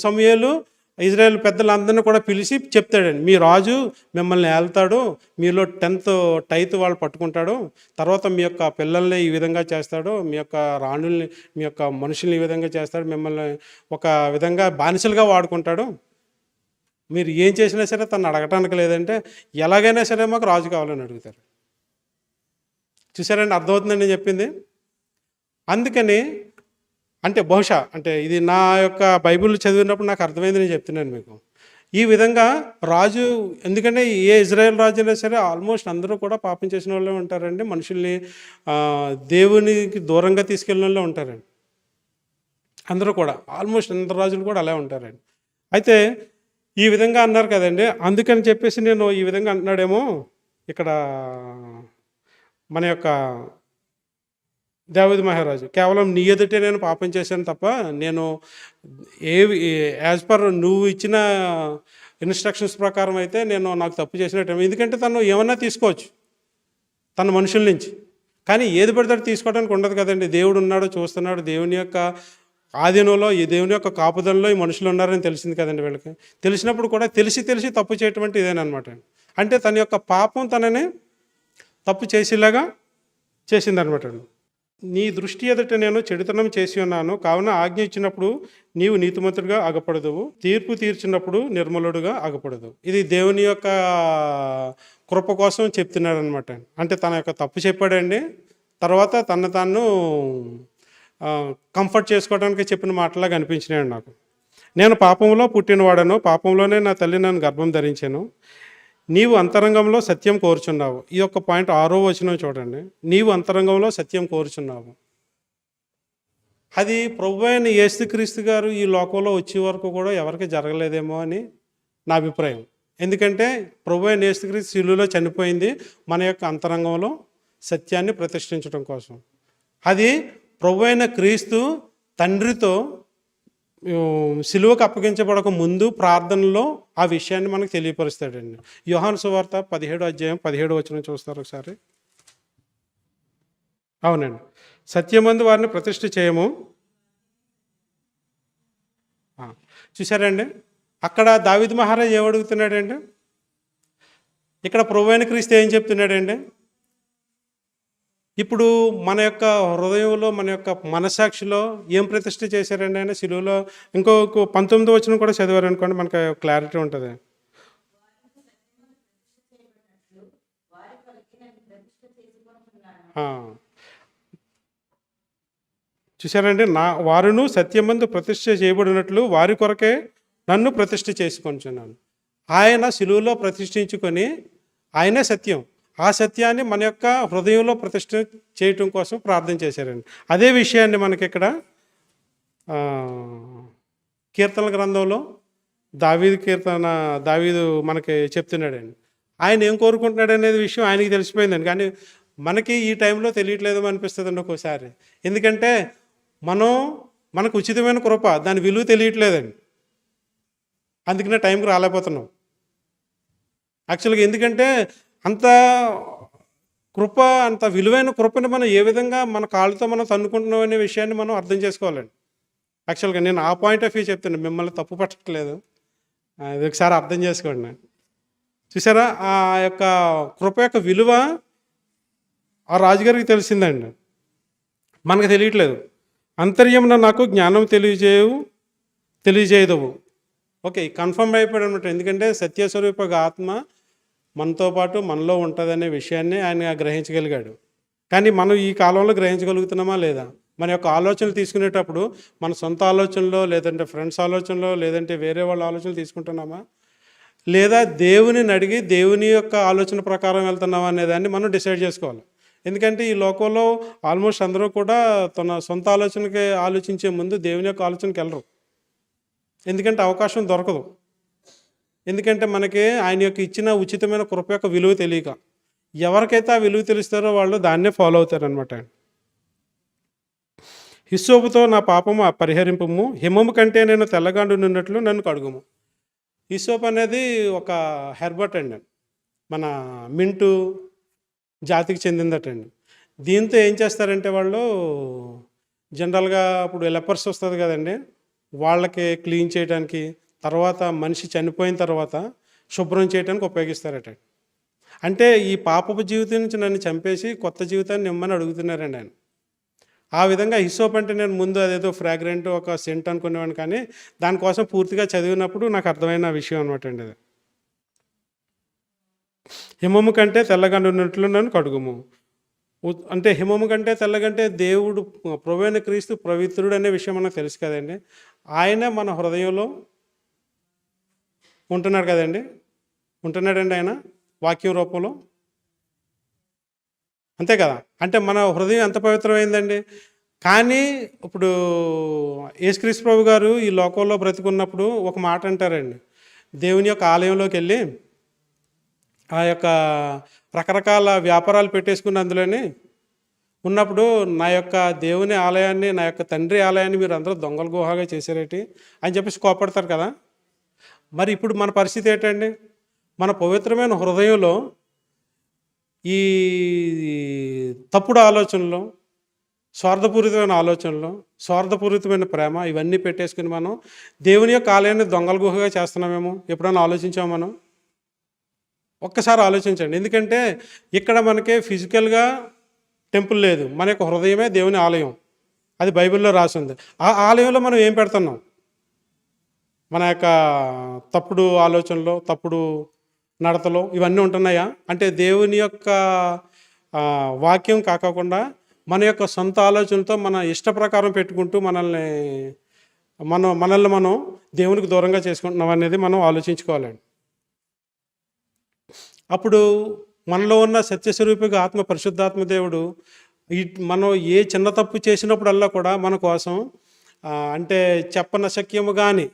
సమూయేలు ఇజ్రాయేల్ పెద్దలందరినీ కూడా పిలిచి చెప్తాడండి, మీ రాజు మిమ్మల్ని ఏళ్తాడు, మీలో 10th టైత్ వాళ్ళు పట్టుకుంటాడు, తర్వాత మీ యొక్క పిల్లల్ని ఈ విధంగా చేస్తాడు, మీ యొక్క రాణుల్ని, మీ యొక్క మనుషుల్ని ఈ విధంగా చేస్తాడు, మిమ్మల్ని ఒక విధంగా బానిసలుగా వాడుకుంటాడు, మీరు ఏం చేసినా సరే తను అడగటానికి లేదంటే ఎలాగైనా సరే మాకు రాజు కావాలని అడుగుతారు. చూసారండి, అర్థమవుతుందండి నేను చెప్పింది. అందుకని అంటే బహుశా అంటే ఇది నా యొక్క బైబిల్ చదివినప్పుడు నాకు అర్థమైంది, నేను చెప్తున్నాను మీకు. ఈ విధంగా రాజు, ఎందుకంటే ఏ ఇజ్రాయేల్ రాజు అయినా సరే ఆల్మోస్ట్ అందరూ కూడా పాపం చేసిన వాళ్ళే ఉంటారండి, మనుషుల్ని దేవునికి దూరంగా తీసుకెళ్ళిన వాళ్ళే ఉంటారండి, అందరూ కూడా ఆల్మోస్ట్ అందరు రాజులు కూడా అలా ఉంటారండి. అయితే ఈ విధంగా అన్నారు కదండి, అందుకని చెప్పేసి నేను ఈ విధంగా అంటున్నాడేమో ఇక్కడ మన యొక్క దావీదు మహారాజు, కేవలం నీ ఎదుటే నేను పాపం చేశాను తప్ప నేను యాజ్ పర్ నువ్వు ఇచ్చిన ఇన్స్ట్రక్షన్స్ ప్రకారం అయితే నాకు తప్పు చేసినట్టు. ఎందుకంటే తను ఏమన్నా తీసుకోవచ్చు తన మనుషుల నుంచి, కానీ ఏది పడితే తీసుకోవడానికి ఉండదు కదండి. దేవుడు ఉన్నాడు, చూస్తున్నాడు, దేవుని యొక్క ఆధీనంలో, ఈ దేవుని యొక్క కాపుదలలో ఈ మనుషులు ఉన్నారని తెలిసింది కదండి వీళ్ళకి. తెలిసినప్పుడు కూడా తెలిసి తప్పు చేయటం అంటే ఇదేనమాట. అంటే తన యొక్క పాపం తనని తప్పు చేసేలాగా చేసిందనమాట. నీ దృష్టి ఎదుట నేను చెడుతనం చేసి ఉన్నాను, కావున ఆజ్ఞ ఇచ్చినప్పుడు నీవు నీతిమంతుడిగా అగపడదువు, తీర్పు తీర్చినప్పుడు నిర్మలుడుగా అగపడదు. ఇది దేవుని యొక్క కృప కోసం చెప్తున్నాడు అనమాట. అంటే తన యొక్క తప్పు చెప్పాడండి, తర్వాత తాను కంఫర్ట్ చేసుకోవడానికి చెప్పిన మాటలాగా అనిపించినాయండి నాకు. నేను పాపంలో పుట్టినవాడను, పాపంలోనే నా తల్లి నన్ను గర్భం ధరించాను, నీవు అంతరంగంలో సత్యం కోరుచున్నావు. ఈ యొక్క పాయింట్ 6వ వచనం చూడండి, నీవు అంతరంగంలో సత్యం కోరుచున్నావు. అది ప్రభువైన యేసుక్రీస్తు గారు ఈ లోకంలో వచ్చే వరకు కూడా ఎవరికి జరగలేదేమో అని నా అభిప్రాయం. ఎందుకంటే ప్రభువైన యేసుక్రీస్తు శిలువలో చనిపోయింది మన యొక్క అంతరంగంలో సత్యాన్ని ప్రతిష్ఠించడం కోసం. అది ప్రభువైన క్రీస్తు తండ్రితో సిలువకు అప్పగించబడక ముందు ప్రార్థనలో ఆ విషయాన్ని మనకు తెలియపరుస్తాడండి. యోహాను సువార్త 17 వచనం చూస్తారు ఒకసారి. అవునండి, సత్యమందు వారిని ప్రతిష్ఠ చేయము. చూసారండి, అక్కడ దావీదు మహారాజు ఏమడుగుతున్నాడండి, ఇక్కడ ప్రభువైన క్రీస్తు ఏం చెప్తున్నాడండి, ఇప్పుడు మన యొక్క హృదయంలో, మన యొక్క మనసాక్షిలో ఏం ప్రతిష్ఠ చేశారండి ఆయన సిలువలో. ఇంకొక 19వ వచనం కూడా చదివారనుకోండి, మనకు క్లారిటీ ఉంటుంది. చూసారండి, వారును సత్యమందు ప్రతిష్ఠ చేయబడినట్లు వారి కొరకే నన్ను ప్రతిష్ఠ చేసుకొంచున్నాను. ఆయన సిలువలో ప్రతిష్ఠించుకొని ఆయనే సత్యం, ఆ సత్యాన్ని మన యొక్క హృదయంలో ప్రతిష్ఠ చేయటం కోసం ప్రార్థన చేశారండి. అదే విషయాన్ని మనకి ఇక్కడ కీర్తనల గ్రంథంలో దావీదు మనకి చెప్తున్నాడండి. ఆయన ఏం కోరుకుంటున్నాడు అనేది విషయం ఆయనకి తెలిసిపోయిందండి. కానీ మనకి ఈ టైంలో తెలియట్లేదేమో అనిపిస్తుందండి ఒక్కోసారి. ఎందుకంటే మనం మనకు ఉచితమైన కృప దాని విలువ తెలియట్లేదండి. అందుకనే టైంకి రాలేకపోతున్నాం. యాక్చువల్‌గా ఎందుకంటే అంత కృప, అంత విలువైన కృపని మనం ఏ విధంగా మన కాళ్ళతో మనం తన్నుకుంటున్నాం అనే విషయాన్ని మనం అర్థం చేసుకోవాలండి. యాక్చువల్‌గా నేను ఆ పాయింట్ ఆఫ్ వ్యూ చెప్తాను. మిమ్మల్ని తప్పు పట్టట్లేదు. అది ఒకసారి అర్థం చేసుకోండి. చూసారా? ఆ యొక్క కృప యొక్క విలువ ఆ రాజుగారికి తెలిసిందండి. మనకు తెలియట్లేదు. అంతర్యమున నాకు జ్ఞానం తెలియజేయదవు. ఓకే. కన్ఫర్మ్ అయిపోయాడనమాట. ఎందుకంటే సత్యస్వరూప ఆత్మ మనతో పాటు మనలో ఉంటుందనే విషయాన్ని ఆయన గ్రహించగలిగాడు. కానీ మనం ఈ కాలంలో గ్రహించగలుగుతున్నామా లేదా? మన యొక్క ఆలోచనలు తీసుకునేటప్పుడు మన సొంత ఆలోచనలో, లేదంటే ఫ్రెండ్స్ ఆలోచనలో, లేదంటే వేరే వాళ్ళ ఆలోచనలు తీసుకుంటున్నామా? లేదా దేవునిని అడిగి దేవుని యొక్క ఆలోచన ప్రకారం వెళ్తున్నామా అనేదాన్ని మనం డిసైడ్ చేసుకోవాలి. ఎందుకంటే ఈ లోకంలో ఆల్మోస్ట్ అందరూ కూడా తన సొంత ఆలోచనకి ఆలోచించే ముందు దేవుని యొక్క ఆలోచనకి వెళ్ళరు. ఎందుకంటే అవకాశం దొరకదు. ఎందుకంటే మనకి ఆయన యొక్క ఇచ్చిన ఉచితమైన కృప యొక్క విలువ తెలియక. ఎవరికైతే ఆ విలువ తెలుస్తారో వాళ్ళు దాన్నే ఫాలో అవుతారనమాట. హిస్సోపుతో నా పాపము పరిహరింపుము, హిమము కంటే నేను తెల్లగాండునున్నట్లు నన్ను కడుగుము. హిస్సోప్ అనేది ఒక హెర్బట్ అండి. మన మింటు జాతికి చెందిందటండి. దీంతో ఏం చేస్తారంటే వాళ్ళు జనరల్గా ఇప్పుడు లెపర్స్ వస్తుంది కదండి, వాళ్ళకి క్లీన్ చేయడానికి, తర్వాత మనిషి చనిపోయిన తర్వాత శుభ్రం చేయడానికి ఉపయోగిస్తారట. అంటే ఈ పాపపు జీవితం నుంచి నన్ను చంపేసి కొత్త జీవితాన్ని ఇమ్మని అడుగుతున్నారండి ఆయన. ఆ విధంగా హిస్సోప్ అంటే నేను ముందు అదేదో ఫ్రాగ్రెంట్ ఒక సెంట్ అనుకునేవాడిని, కానీ దానికోసం పూర్తిగా చదివినప్పుడు నాకు అర్థమైన విషయం అనమాట అండి అది. హిమము కంటే తెల్లగా ఉన్నట్లు నన్ను కడుగుము. అంటే హిమము కంటే తెల్లగంటే దేవుడు ప్రభువైన క్రీస్తు పవిత్రుడు అనే విషయం మనకు తెలుసు కదండి. ఆయన మన హృదయంలో ఉంటున్నాడు కదండి. ఉంటున్నాడండి ఆయన వాక్యం రూపంలో. అంతే కదా. అంటే మన హృదయం ఎంత పవిత్రమైందండి. కానీ ఇప్పుడు యేసుక్రీస్తు ప్రభు గారు ఈ లోకంలో బ్రతికున్నప్పుడు ఒక మాట అంటారండి. దేవుని యొక్క ఆలయంలోకి వెళ్ళి ఆ యొక్క రకరకాల వ్యాపారాలు పెట్టేసుకుని అందులోని ఉన్నప్పుడు, నా యొక్క దేవుని ఆలయాన్ని, నా యొక్క తండ్రి ఆలయాన్ని మీరు అందరూ దొంగల గుహగా చేశారేటి అని చెప్పేసి కోపడతారు కదా. మరి ఇప్పుడు మన పరిస్థితి ఏంటండి? మన పవిత్రమైన హృదయంలో ఈ తప్పుడు ఆలోచనలు, స్వార్థపూరితమైన ఆలోచనలు, స్వార్థపూరితమైన ప్రేమ ఇవన్నీ పెట్టేసుకుని మనం దేవుని యొక్క ఆలయాన్ని దొంగల గుహగా చేస్తున్నామేమో ఎప్పుడైనా ఆలోచించాము మనం? ఒక్కసారి ఆలోచించండి. ఎందుకంటే ఇక్కడ మనకి ఫిజికల్గా టెంపుల్ లేదు, మన యొక్క హృదయమే దేవుని ఆలయం. అది బైబిల్లో రాసింది. ఆ ఆలయంలో మనం ఏం పెడుతున్నాం? మన యొక్క తప్పుడు ఆలోచనలు, తప్పుడు నడతలు ఇవన్నీ ఉంటున్నాయా? అంటే దేవుని యొక్క వాక్యం కాకుండా మన యొక్క సొంత ఆలోచనలతో మన ఇష్ట ప్రకారం పెట్టుకుంటూ మనల్ని మనం దేవునికి దూరంగా చేసుకుంటున్నాం అనేది మనం ఆలోచించుకోవాలండి. అప్పుడు మనలో ఉన్న సత్యస్వరూపిగా ఆత్మ పరిశుద్ధాత్మ దేవుడు మనం ఏ చిన్న తప్పు చేసినప్పుడల్లా కూడా మన కోసం అంటే చెప్పనశక్యము కానీ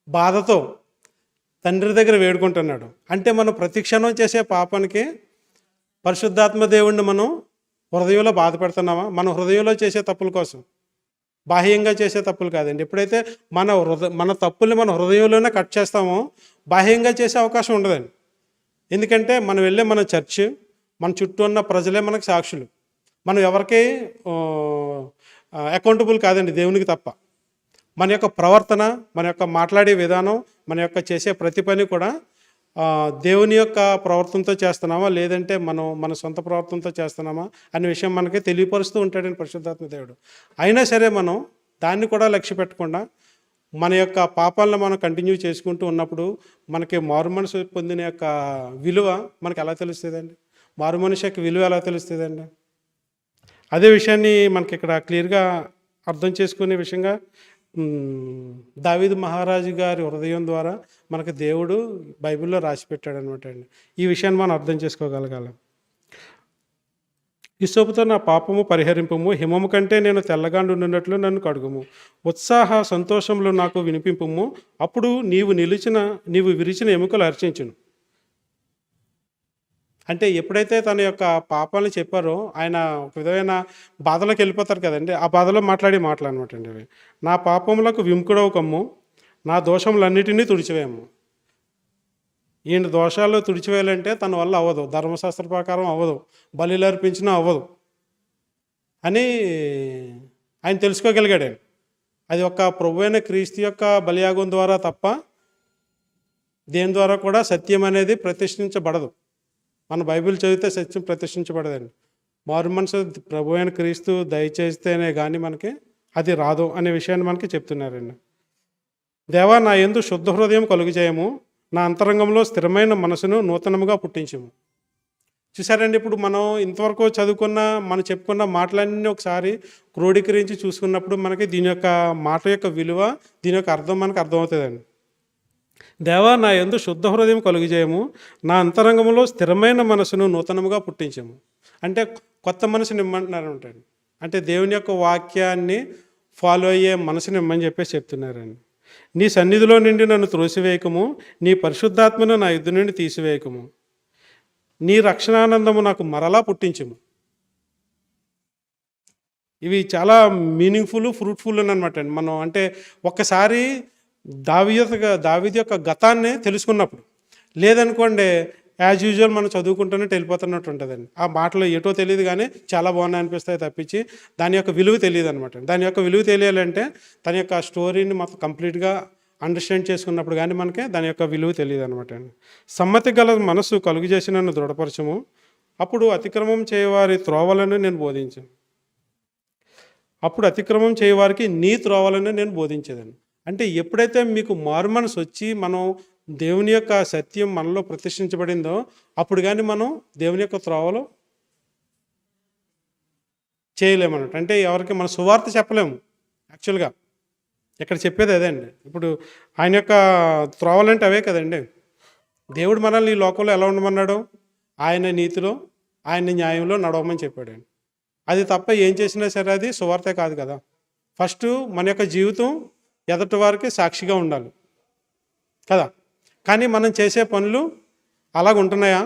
బాధతో తండ్రి దగ్గర వేడుకుంటున్నాడు. అంటే మనం ప్రతిక్షణం చేసే పాపానికి పరిశుద్ధాత్మ దేవుణ్ణి మనం హృదయంలో బాధ పెడుతున్నామా? మన హృదయంలో చేసే తప్పుల కోసం, బాహ్యంగా చేసే తప్పులు కాదండి. ఎప్పుడైతే మన తప్పుల్ని మన హృదయంలోనే కట్ చేస్తామో బాహ్యంగా చేసే అవకాశం ఉండదండి. ఎందుకంటే మనం వెళ్ళే మన చర్చ్, మన చుట్టూ ఉన్న ప్రజలే మనకు సాక్షులు. మనం ఎవరికి అకౌంటబుల్ కాదండి, దేవునికి తప్ప. మన యొక్క ప్రవర్తన, మన యొక్క మాట్లాడే విధానం, మన యొక్క చేసే ప్రతి పని కూడా దేవుని యొక్క ప్రవర్తనతో చేస్తున్నామా, లేదంటే మన సొంత ప్రవర్తనతో చేస్తున్నామా అనే విషయం మనకి తెలియపరుస్తూ ఉంటాడని పరిశుద్ధాత్మ దేవుడు. అయినా సరే మనం దాన్ని కూడా లక్ష్య పెట్టకుండా మన యొక్క పాపాలను మనం కంటిన్యూ చేసుకుంటూ ఉన్నప్పుడు మనకి మారు మనసు పొందిన యొక్క విలువ మనకు ఎలా తెలుస్తుందండి? మారు మనిషి యొక్క విలువ ఎలా తెలుస్తుందండి? అదే విషయాన్ని మనకి ఇక్కడ క్లియర్గా అర్థం చేసుకునే విషయంగా దావీదు మహారాజు గారి హృదయం ద్వారా మనకు దేవుడు బైబిల్లో రాసి పెట్టాడు అనమాట అండి. ఈ విషయాన్ని మనం అర్థం చేసుకోగలగాలి. హిస్సోపుతో నా పాపము పరిహరింపుము, హిమము కంటే నేను తెల్లగా ఉండినట్లు నన్ను కడుగుము. ఉత్సాహ సంతోషంలో నాకు వినిపింపుము, అప్పుడు నీవు విరిచిన ఎముకలు హర్షించును. అంటే ఎప్పుడైతే తన యొక్క పాపాలను చెప్పారో ఆయన ఒక విధమైన బాధలోకి వెళ్ళిపోతారు కదండి. ఆ బాధలో మాట్లాడే మాటలనమాట అండి అవి. నా పాపములకు విముఖుడవు కమ్ము, నా దోషములన్నిటినీ తుడిచివేయము. ఈయన దోషాలు తుడిచివేయాలంటే తన వల్ల అవ్వదు. ధర్మశాస్త్ర ప్రకారం అవ్వదు. బలులు అర్పించినా అవ్వదు అని ఆయన తెలుసుకోగలిగాడు ఆయన. అది ఒక ప్రభువైన క్రీస్తు యొక్క బలియాగం ద్వారా తప్ప దేని ద్వారా కూడా సత్యం అనేది ప్రతిష్ఠించబడదు. మన బైబిల్ చదివితే సత్యం ప్రతిష్ఠించబడదండి. మారు మనసు ప్రభువైన క్రీస్తు దయచేస్తేనే కానీ మనకి అది రాదు అనే విషయాన్ని మనకి చెప్తున్నారండి. దేవా నా యందు శుద్ధ హృదయం కలుగజేయము, నా అంతరంగంలో స్థిరమైన మనసును నూతనముగా పుట్టించము. చూసారండి, ఇప్పుడు మనం ఇంతవరకు చదువుకున్న మనం చెప్పుకున్న మాటలన్నీ ఒకసారి క్రోడీకరించి చూసుకున్నప్పుడు మనకి దీని యొక్క మాట యొక్క విలువ, దీని యొక్క అర్థం మనకు అర్థమవుతుందండి. దేవా నా యందు శుద్ధ హృదయం కలుగజేయము, నా అంతరంగంలో స్థిరమైన మనసును నూతనముగా పుట్టించము. అంటే కొత్త మనసుని ఇమ్మంటున్నారు ఉంటాడు. అంటే దేవుని యొక్క వాక్యాన్ని ఫాలో అయ్యే మనసుని ఇమ్మని చెప్పేసి చెప్తున్నారండి. నీ సన్నిధిలో నుండి నన్ను త్రోసివేయకము, నీ పరిశుద్ధాత్మను నా యుద్ధ నుండి తీసివేయకము, నీ రక్షణానందము నాకు మరలా పుట్టించము. ఇవి చాలా మీనింగ్ఫుల్, ఫ్రూట్ఫుల్ అనమాట అండి. మనం అంటే ఒక్కసారి దావీదు యొక్క గతాన్ని తెలుసుకున్నప్పుడు, లేదనుకోండి యాజ్ యూజువల్ మనం చదువుకుంటూనే వెళ్ళిపోతున్నట్టు ఉంటుందండి. ఆ మాటలు ఏటో తెలియదు కానీ చాలా బాగున్నాయి అనిపిస్తాయి తప్పించి దాని యొక్క విలువ తెలియదు అనమాట. దాని యొక్క విలువ తెలియాలంటే తన యొక్క స్టోరీని మొత్తం కంప్లీట్గా అండర్స్టాండ్ చేసుకున్నప్పుడు కానీ మనకి దాని యొక్క విలువ తెలియదు అనమాట అండి. సమ్మతి గల మనసు కలుగు చేసి నన్ను దృఢపరచము, అప్పుడు అతిక్రమం చేయవారి త్రోవలను నేను బోధించాను. అప్పుడు అతిక్రమం చేయవారికి నీ త్రోవలను నేను బోధించేదాన్ని. అంటే ఎప్పుడైతే మీకు మారుమనసు వచ్చి మనం దేవుని యొక్క సత్యం మనలో ప్రతిష్ఠించబడిందో అప్పుడు కానీ మనం దేవుని యొక్క త్రోవలో చేయలేమన్నట్టు. అంటే ఎవరికి మన సువార్త చెప్పలేము. యాక్చువల్గా ఇక్కడ చెప్పేది అదే అండి. ఇప్పుడు ఆయన యొక్క త్రోవలంటే అవే కదండి. దేవుడు మనల్ని ఈ లోకంలో ఎలా ఉండమన్నాడు? ఆయన నీతిలో, ఆయన న్యాయంలో నడవమని చెప్పాడు. అది తప్ప ఏం చేసినా సరే అది సువార్తే కాదు కదా. ఫస్ట్ మన యొక్క జీవితం ఎదుటి వారికి సాక్షిగా ఉండాలి కదా. కానీ మనం చేసే పనులు అలాగ ఉంటున్నాయా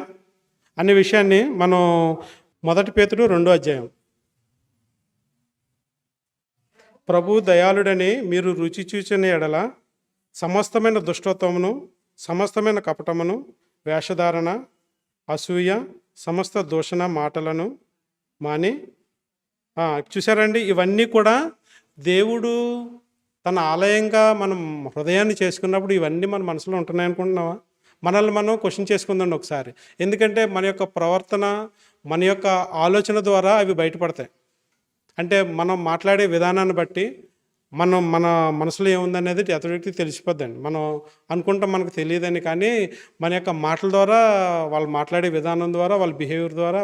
అనే విషయాన్ని మనం 1 పేతురు 2వ అధ్యాయం. ప్రభు దయాళుడని మీరు రుచి చూచిన ఎడల సమస్తమైన దుష్టత్వమును, సమస్తమైన కపటమును, వేషధారణ, అసూయ, సమస్త దూషణ మాటలను మాని. చూసారండి, ఇవన్నీ కూడా దేవుడు తన ఆలయంగా మనం హృదయాన్ని చేసుకున్నప్పుడు ఇవన్నీ మన మనసులో ఉంటున్నాయి అనుకుంటున్నావా? మనల్ని మనం క్వశ్చన్ చేసుకుందండి ఒకసారి. ఎందుకంటే మన యొక్క ప్రవర్తన, మన యొక్క ఆలోచన ద్వారా అవి బయటపడతాయి. అంటే మనం మాట్లాడే విధానాన్ని బట్టి మన మనసులో ఏముందనేది ఎదుటి వ్యక్తికి తెలిసిపోద్దండి. మనం అనుకుంటాం మనకు తెలియదని, కానీ మన యొక్క మాటల ద్వారా, వాళ్ళు మాట్లాడే విధానం ద్వారా, వాళ్ళ బిహేవియర్ ద్వారా,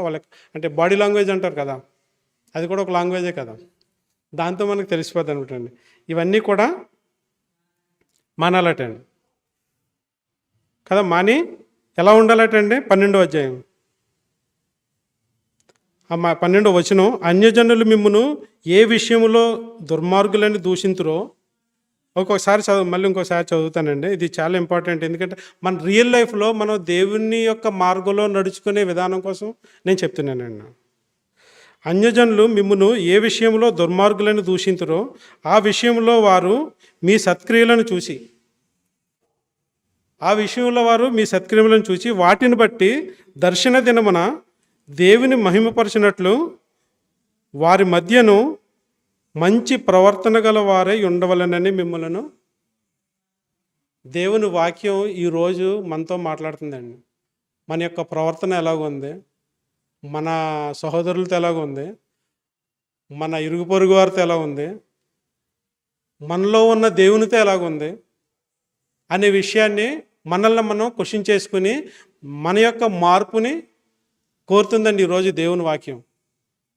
అంటే బాడీ లాంగ్వేజ్ అంటారు కదా, అది కూడా ఒక లాంగ్వేజే కదా, దాంతో మనకు తెలిసిపోద్ది అనమాట. ఇవన్నీ కూడా మానాలటండి కదా. మాని ఎలా ఉండాలటండి? 12వ అధ్యాయం 12వ వచనం. అన్యజనులు మిమ్మును ఏ విషయంలో దుర్మార్గులని దూషింతురో, మళ్ళీ ఇంకోసారి చదువుతానండి. ఇది చాలా ఇంపార్టెంట్. ఎందుకంటే మన రియల్ లైఫ్లో మనం దేవుని యొక్క మార్గంలో నడుచుకునే విధానం కోసం నేను చెప్తున్నానండి. అన్యజనులు మిమ్మును ఏ విషయంలో దుర్మార్గులను దూషింతురో ఆ విషయంలో వారు మీ సత్క్రియలను చూసి వాటిని బట్టి దర్శన దినమున దేవుని మహిమపరచినట్లు వారి మధ్యను మంచి ప్రవర్తన గల వారై ఉండవలనని మిమ్మలను. దేవుని వాక్యం ఈరోజు మనతో మాట్లాడుతుందండి. మన యొక్క ప్రవర్తన ఎలాగుంది, మన సహోదరులతో ఎలాగుంది, మన ఇరుగు పొరుగు వారితో ఎలా ఉంది, మనలో ఉన్న దేవునితో ఎలాగుంది అనే విషయాన్ని మనల్ని మనం క్వశ్చన్ చేసుకుని మన యొక్క మార్పుని కోరుతుందండి ఈరోజు దేవుని వాక్యం.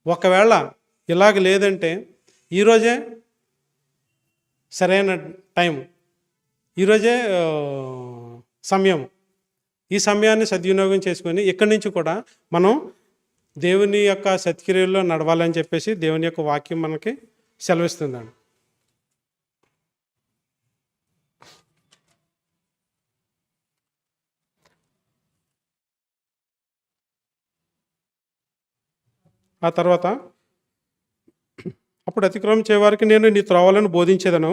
ఒకవేళ ఇలాగ లేదంటే ఈరోజే సరైన టైం, ఈరోజే సమయం. ఈ సమయాన్ని సద్వినియోగం చేసుకొని ఇక్కడి నుంచి కూడా మనం దేవుని యొక్క సత్క్రియల్లో నడవాలని చెప్పేసి దేవుని యొక్క వాక్యం మనకి సెలవిస్తుందండి. ఆ తర్వాత, అప్పుడు అతిక్రమించే వారికి నేను నీ త్రోవలను బోధించేదను,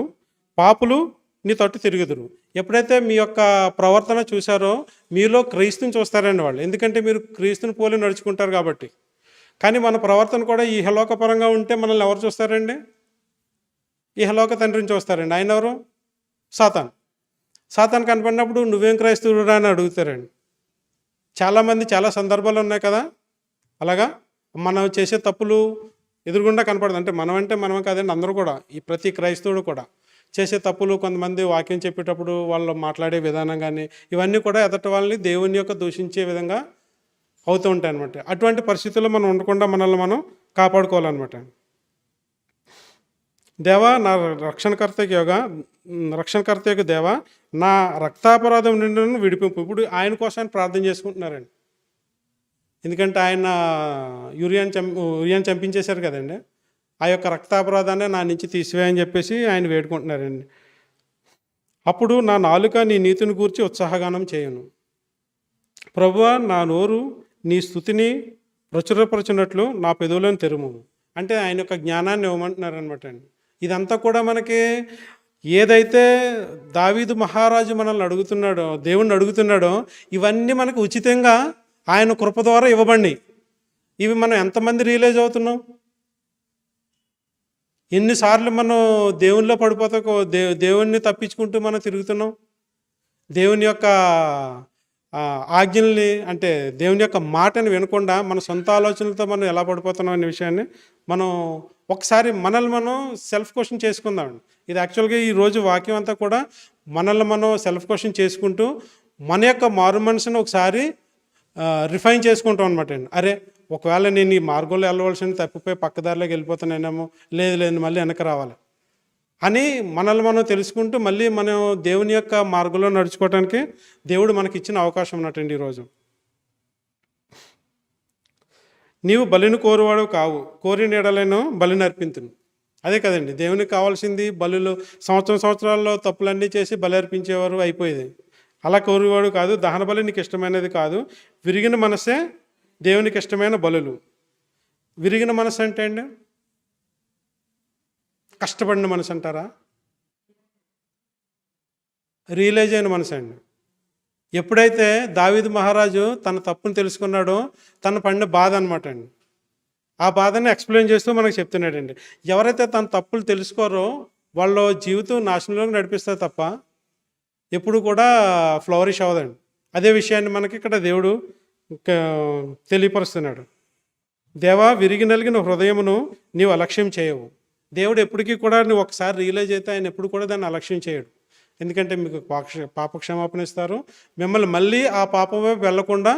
పాపులు నీ తట్టు తిరుగుదురు. ఎప్పుడైతే మీ యొక్క ప్రవర్తన చూసారో మీలో క్రీస్తుని చూస్తారండి వాళ్ళు. ఎందుకంటే మీరు క్రీస్తుని పోలి నడుచుకుంటారు కాబట్టి. కానీ మన ప్రవర్తన కూడా ఈ ఇహలోకపరంగా ఉంటే మనల్ని ఎవరు చూస్తారండి? ఇహలోక తండ్రిని చూస్తారండి. ఆయన ఎవరు? సాతాను. సాతాను కనపడినప్పుడు నువ్వేం క్రైస్తవుడురా అని అడుగుతారండి. చాలామంది చాలా సందర్భాలు ఉన్నాయి కదా అలాగా. మనం చేసే తప్పులు ఎదురుగుండా కనపడదు. అంటే మనం అంటే మనమే కాదండి, అందరూ కూడా, ఈ ప్రతి క్రైస్తవుడు కూడా చేసే తప్పులు, కొంతమంది వాక్యం చెప్పేటప్పుడు వాళ్ళు మాట్లాడే విధానం కానీ ఇవన్నీ కూడా ఎదటి వాళ్ళని దేవుని యొక్క దూషించే విధంగా అవుతూ ఉంటాయి అనమాట. అటువంటి పరిస్థితుల్లో మనం ఉండకుండా మనల్ని మనం కాపాడుకోవాలన్నమాట. దేవా నా రక్షణకర్త యొక్క దేవా నా రక్తాపరాధం నుండి నన్ను విడిపింపు. ఇప్పుడు ఆయన కోసం ప్రార్థన చేసుకుంటున్నారండి. ఎందుకంటే ఆయన యూరియాని చంపించేశారు కదండి. ఆ యొక్క రక్తాపరాధాన్ని నా నుంచి తీసివేయని చెప్పేసి ఆయన వేడుకుంటున్నారండి. అప్పుడు నా నాలుక నీ నీతిని గూర్చి ఉత్సాహగానం చేయను. ప్రభువా నా నోరు నీ స్తుతిని ప్రచురపరచున్నట్లు నా పెదవులను తెరుము. అంటే ఆయన యొక్క జ్ఞానాన్ని ఇవ్వమంటున్నారు అనమాట అండి. ఇదంతా కూడా మనకి ఏదైతే దావీదు మహారాజు మనల్ని అడుగుతున్నాడో, దేవుణ్ణి అడుగుతున్నాడో, ఇవన్నీ మనకు ఉచితంగా ఆయన కృప ద్వారా ఇవ్వబడి. ఇవి మనం ఎంతమంది రియలైజ్ అవుతున్నాం? ఎన్నిసార్లు మనం దేవునిలో పడిపోతా దేవుణ్ణి తప్పించుకుంటూ మనం తిరుగుతున్నాం. దేవుని యొక్క ఆజ్ఞల్ని, అంటే దేవుని యొక్క మాటని వినకుండా మన సొంత ఆలోచనలతో మనం ఎలా పడిపోతున్నాం అనే విషయాన్ని మనం ఒకసారి మనల్ని మనం సెల్ఫ్ క్వశ్చన్ చేసుకుందామండి. ఇది యాక్చువల్గా ఈరోజు వాక్యం అంతా కూడా మనల్ని మనం సెల్ఫ్ క్వశ్చన్ చేసుకుంటూ మన యొక్క మారు మనసును ఒకసారి రిఫైన్ చేసుకుంటాం అనమాట అండి. అరే, ఒకవేళ నేను ఈ మార్గంలో వెళ్ళవలసిన తప్పిపోయి పక్కదారిలోకి వెళ్ళిపోతానేమో, లేదు మళ్ళీ వెనక్కి రావాలి అని మనల్ని మనం తెలుసుకుంటూ మళ్ళీ మనం దేవుని యొక్క మార్గంలో నడుచుకోవడానికి దేవుడు మనకి ఇచ్చిన అవకాశం ఉన్నట్టండి ఈరోజు. నీవు బలిని కోరువాడు కావు, కోరి నీడలను బలిని అర్పించును. అదే కదండి దేవునికి కావాల్సింది. బలులు సంవత్సరాల్లో తప్పులన్నీ చేసి బలి అర్పించేవారు, అయిపోయేది. అలా కోరువాడు కాదు. దహన బలి నీకు ఇష్టమైనది కాదు. విరిగిన మనసే దేవునికి ఇష్టమైన బలులు. విరిగిన మనసు అంటే అండి కష్టపడిన మనసు అంటారా? రియలైజ్ అయిన మనసు అండి. ఎప్పుడైతే దావీదు మహారాజు తన తప్పును తెలుసుకున్నాడో తను పడిన బాధ అనమాట అండి. ఆ బాధని ఎక్స్ప్లెయిన్ చేస్తూ మనకు చెప్తున్నాడండి. ఎవరైతే తన తప్పులు తెలుసుకోరో వాళ్ళ జీవితం నాశనంలోకి నడిపిస్తారు తప్ప ఎప్పుడు కూడా ఫ్లవరిష్ అవ్వదండి. అదే విషయాన్ని మనకి ఇక్కడ దేవుడు తెలియపరుస్తున్నాడు. దేవా విరిగి నలిగిన హృదయమును నీవు అలక్ష్యం చేయవు. దేవుడు ఎప్పటికీ కూడా నువ్వు ఒకసారి రియలైజ్ అయితే ఆయన ఎప్పుడు కూడా దాన్ని అలక్ష్యం చేయడు. ఎందుకంటే మీకు పాపక్షమాపణ ఇస్తారు, మిమ్మల్ని మళ్ళీ ఆ పాపం వైపు వెళ్లకుండా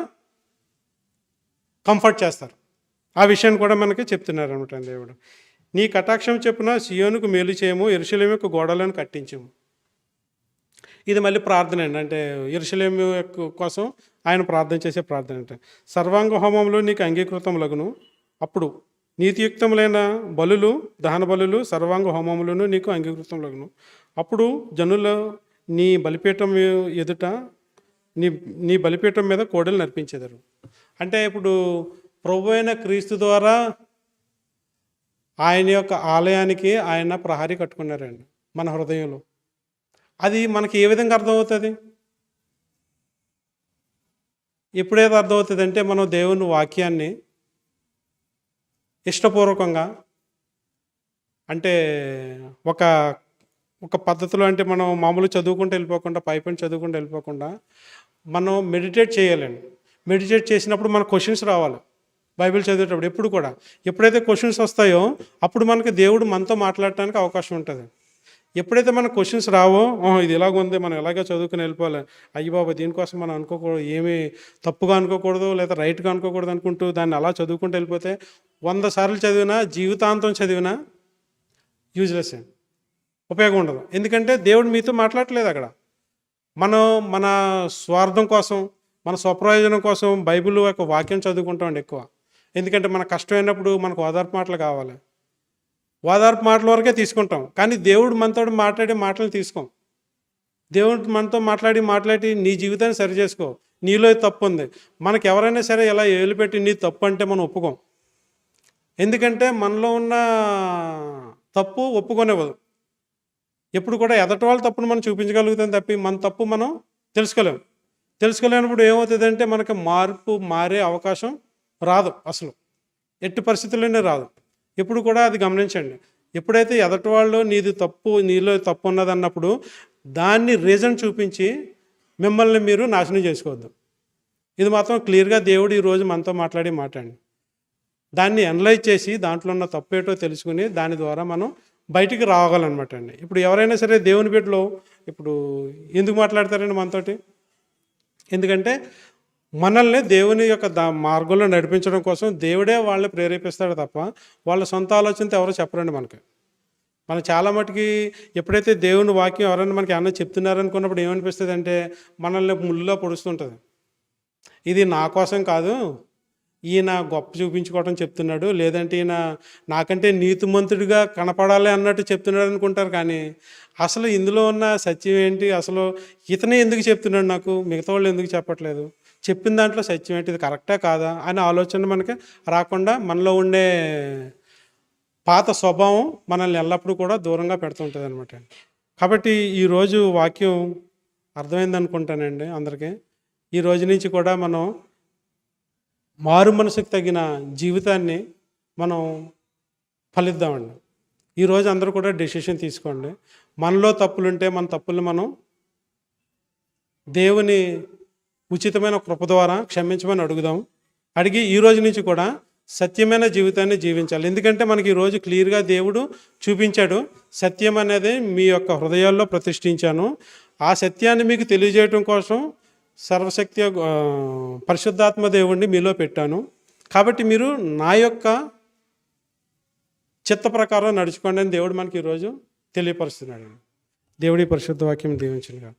కంఫర్ట్ చేస్తారు. ఆ విషయాన్ని కూడా మనకి చెప్తున్నారు అనమాట దేవుడు. నీ కటాక్షం చెప్పున సియోనుకు మేలు చేయము, యెరూషలేము యొక్క గోడలను కట్టించము. ఇది మళ్ళీ ప్రార్థన అండి. అంటే యెరూషలేము కోసం ఆయన ప్రార్థన చేసే ప్రార్థన అంటే సర్వాంగ హోమంలో నీకు అంగీకృతములగును. అప్పుడు నీతియుక్తములైన బలులు, దహన బలులు, సర్వాంగ హోమములను నీకు అంగీకృతములగును. అప్పుడు జనుల నీ బలిపీఠం ఎదుట నీ బలిపీఠం మీద కోడలు నర్పించేదారు. అంటే ఇప్పుడు ప్రభు అయిన క్రీస్తు ద్వారా ఆయన యొక్క ఆలయానికి ఆయన ప్రహరీ కట్టుకున్నారండి మన హృదయంలో. అది మనకి ఏ విధంగా అర్థమవుతుంది? ఎప్పుడైతే అర్థమవుతుంది అంటే మనం దేవుని వాక్యాన్ని ఇష్టపూర్వకంగా, అంటే ఒక ఒక పద్ధతిలో, అంటే మనం మామూలు చదువుకుంటూ వెళ్ళిపోకుండా, పైపైన చదువుకుంటూ వెళ్ళిపోకుండా మనం మెడిటేట్ చేయాలండి. మెడిటేట్ చేసినప్పుడు మన క్వశ్చన్స్ రావాలి బైబిల్ చదివేటప్పుడు. ఎప్పుడు కూడా ఎప్పుడైతే క్వశ్చన్స్ వస్తాయో అప్పుడు మనకి దేవుడు మనతో మాట్లాడటానికి అవకాశం ఉంటుంది. ఎప్పుడైతే మన క్వశ్చన్స్ రావో, ఇది ఇలాగ ఉంది, మనం ఎలాగో చదువుకుని వెళ్ళిపోవాలి, అయ్యి బాబా దీనికోసం మనం అనుకోకూడదు, ఏమీ తప్పుగా అనుకోకూడదు లేదా రైట్గా అనుకోకూడదు అనుకుంటూ దాన్ని అలా చదువుకుంటూ వెళ్ళిపోతే 100 సార్లు చదివినా, జీవితాంతం చదివినా యూజ్లెస్ అండి, ఉపయోగం ఉండదు. ఎందుకంటే దేవుడు మీతో మాట్లాడట్లేదు అక్కడ. మనం మన స్వార్థం కోసం, మన స్వప్రయోజనం కోసం బైబిల్ యొక్క వాక్యం చదువుకుంటామండి ఎక్కువ. ఎందుకంటే మన కష్టమైనప్పుడు మనకు ఓదార్పు మాటలు కావాలి, ఓదార్పు మాటల వరకే తీసుకుంటాం. కానీ దేవుడు మనతో మాట్లాడే మాటలు తీసుకోం. దేవుడు మనతో మాట్లాడి నీ జీవితాన్ని సరి చేసుకో, నీలో తప్పు ఉంది. మనకు ఎవరైనా సరే ఇలా ఏలు పెట్టి నీ తప్పు అంటే మనం ఒప్పుకోం. ఎందుకంటే మనలో ఉన్న తప్పు ఒప్పుకొనివ్వదు. ఎప్పుడు కూడా ఎదటి వాళ్ళ తప్పును మనం చూపించగలుగుతాం తప్పి మన తప్పు మనం తెలుసుకోలేము. తెలుసుకోలేనప్పుడు ఏమవుతుందంటే మనకి మారే అవకాశం రాదు, అసలు ఎట్టి పరిస్థితుల్లోనే రాదు. ఎప్పుడు కూడా అది గమనించండి. ఎప్పుడైతే ఎదటి వాళ్ళు నీలో తప్పు ఉన్నదన్నప్పుడు దాన్ని రీజన్ చూపించి మిమ్మల్ని మీరు నాశనం చేసుకోవద్దు. ఇది మాత్రం క్లియర్గా దేవుడు ఈరోజు మనతో మాట్లాడి మాట అండి. దాన్ని అనలైజ్ చేసి దాంట్లో ఉన్న తప్పేటో తెలుసుకుని దాని ద్వారా మనం బయటికి రావాలన్నమాట అండి. ఇప్పుడు ఎవరైనా సరే దేవుని బిడ్డలో ఇప్పుడు ఎందుకు మాట్లాడతారండి మనతోటి? ఎందుకంటే మనల్ని దేవుని యొక్క మార్గంలో నడిపించడం కోసం దేవుడే వాళ్ళని ప్రేరేపిస్తాడు తప్ప వాళ్ళ సొంత ఆలోచనతో ఎవరో చెప్పరండి మనకి. మనం చాలా మటుకి ఎప్పుడైతే దేవుని వాక్యం ఎవరైనా మనకి ఏమన్నా చెప్తున్నారనుకున్నప్పుడు ఏమనిపిస్తుంది అంటే మనల్ని ముళ్ళులో పొడుస్తుంటుంది. ఇది నా కోసం కాదు, ఈయన గొప్ప చూపించుకోవడం చెప్తున్నాడు, లేదంటే ఈయన నాకంటే నీతిమంతుడిగా కనపడాలి అన్నట్టు చెప్తున్నాడు అనుకుంటారు. కానీ అసలు ఇందులో ఉన్న సత్యం ఏంటి, అసలు ఇతనే ఎందుకు చెప్తున్నాడు, నాకు మిగతా వాళ్ళు ఎందుకు చెప్పట్లేదు, చెప్పిన దాంట్లో సత్యం ఏంటి, ఇది కరెక్టా కాదా అనే ఆలోచన మనకి రాకుండా మనలో ఉండే పాత స్వభావం మనల్ని ఎల్లప్పుడూ కూడా దూరంగా పెడుతుంటుంది అనమాట. కాబట్టి ఈరోజు వాక్యం అర్థమైంది అనుకుంటానండి అందరికీ. ఈ రోజు నుంచి కూడా మనం మారు మనసుకు తగిన జీవితాన్ని మనం ఫలిద్దామండి. ఈరోజు అందరూ కూడా డెసిషన్ తీసుకోండి. మనలో తప్పులుంటే మన తప్పుల్ని మనం దేవుని ఉచితమైన కృప ద్వారా క్షమించమని అడుగుదాం. అడిగి ఈ రోజు నుంచి కూడా సత్యమైన జీవితాన్ని జీవించాలి. ఎందుకంటే మనకి ఈరోజు క్లియర్గా దేవుడు చూపించాడు, సత్యం అనేది మీ యొక్క హృదయాల్లో ప్రతిష్ఠించాను, ఆ సత్యాన్ని మీకు తెలియజేయటం కోసం సర్వశక్తి పరిశుద్ధాత్మ దేవుణ్ణి మీలో పెట్టాను. కాబట్టి మీరు నా యొక్క చిత్త ప్రకారం నడుచుకోండి అని దేవుడు మనకి ఈరోజు తెలియపరుస్తున్నాడు. దేవుడి పరిశుద్ధ వాక్యం దీవించునుగాక.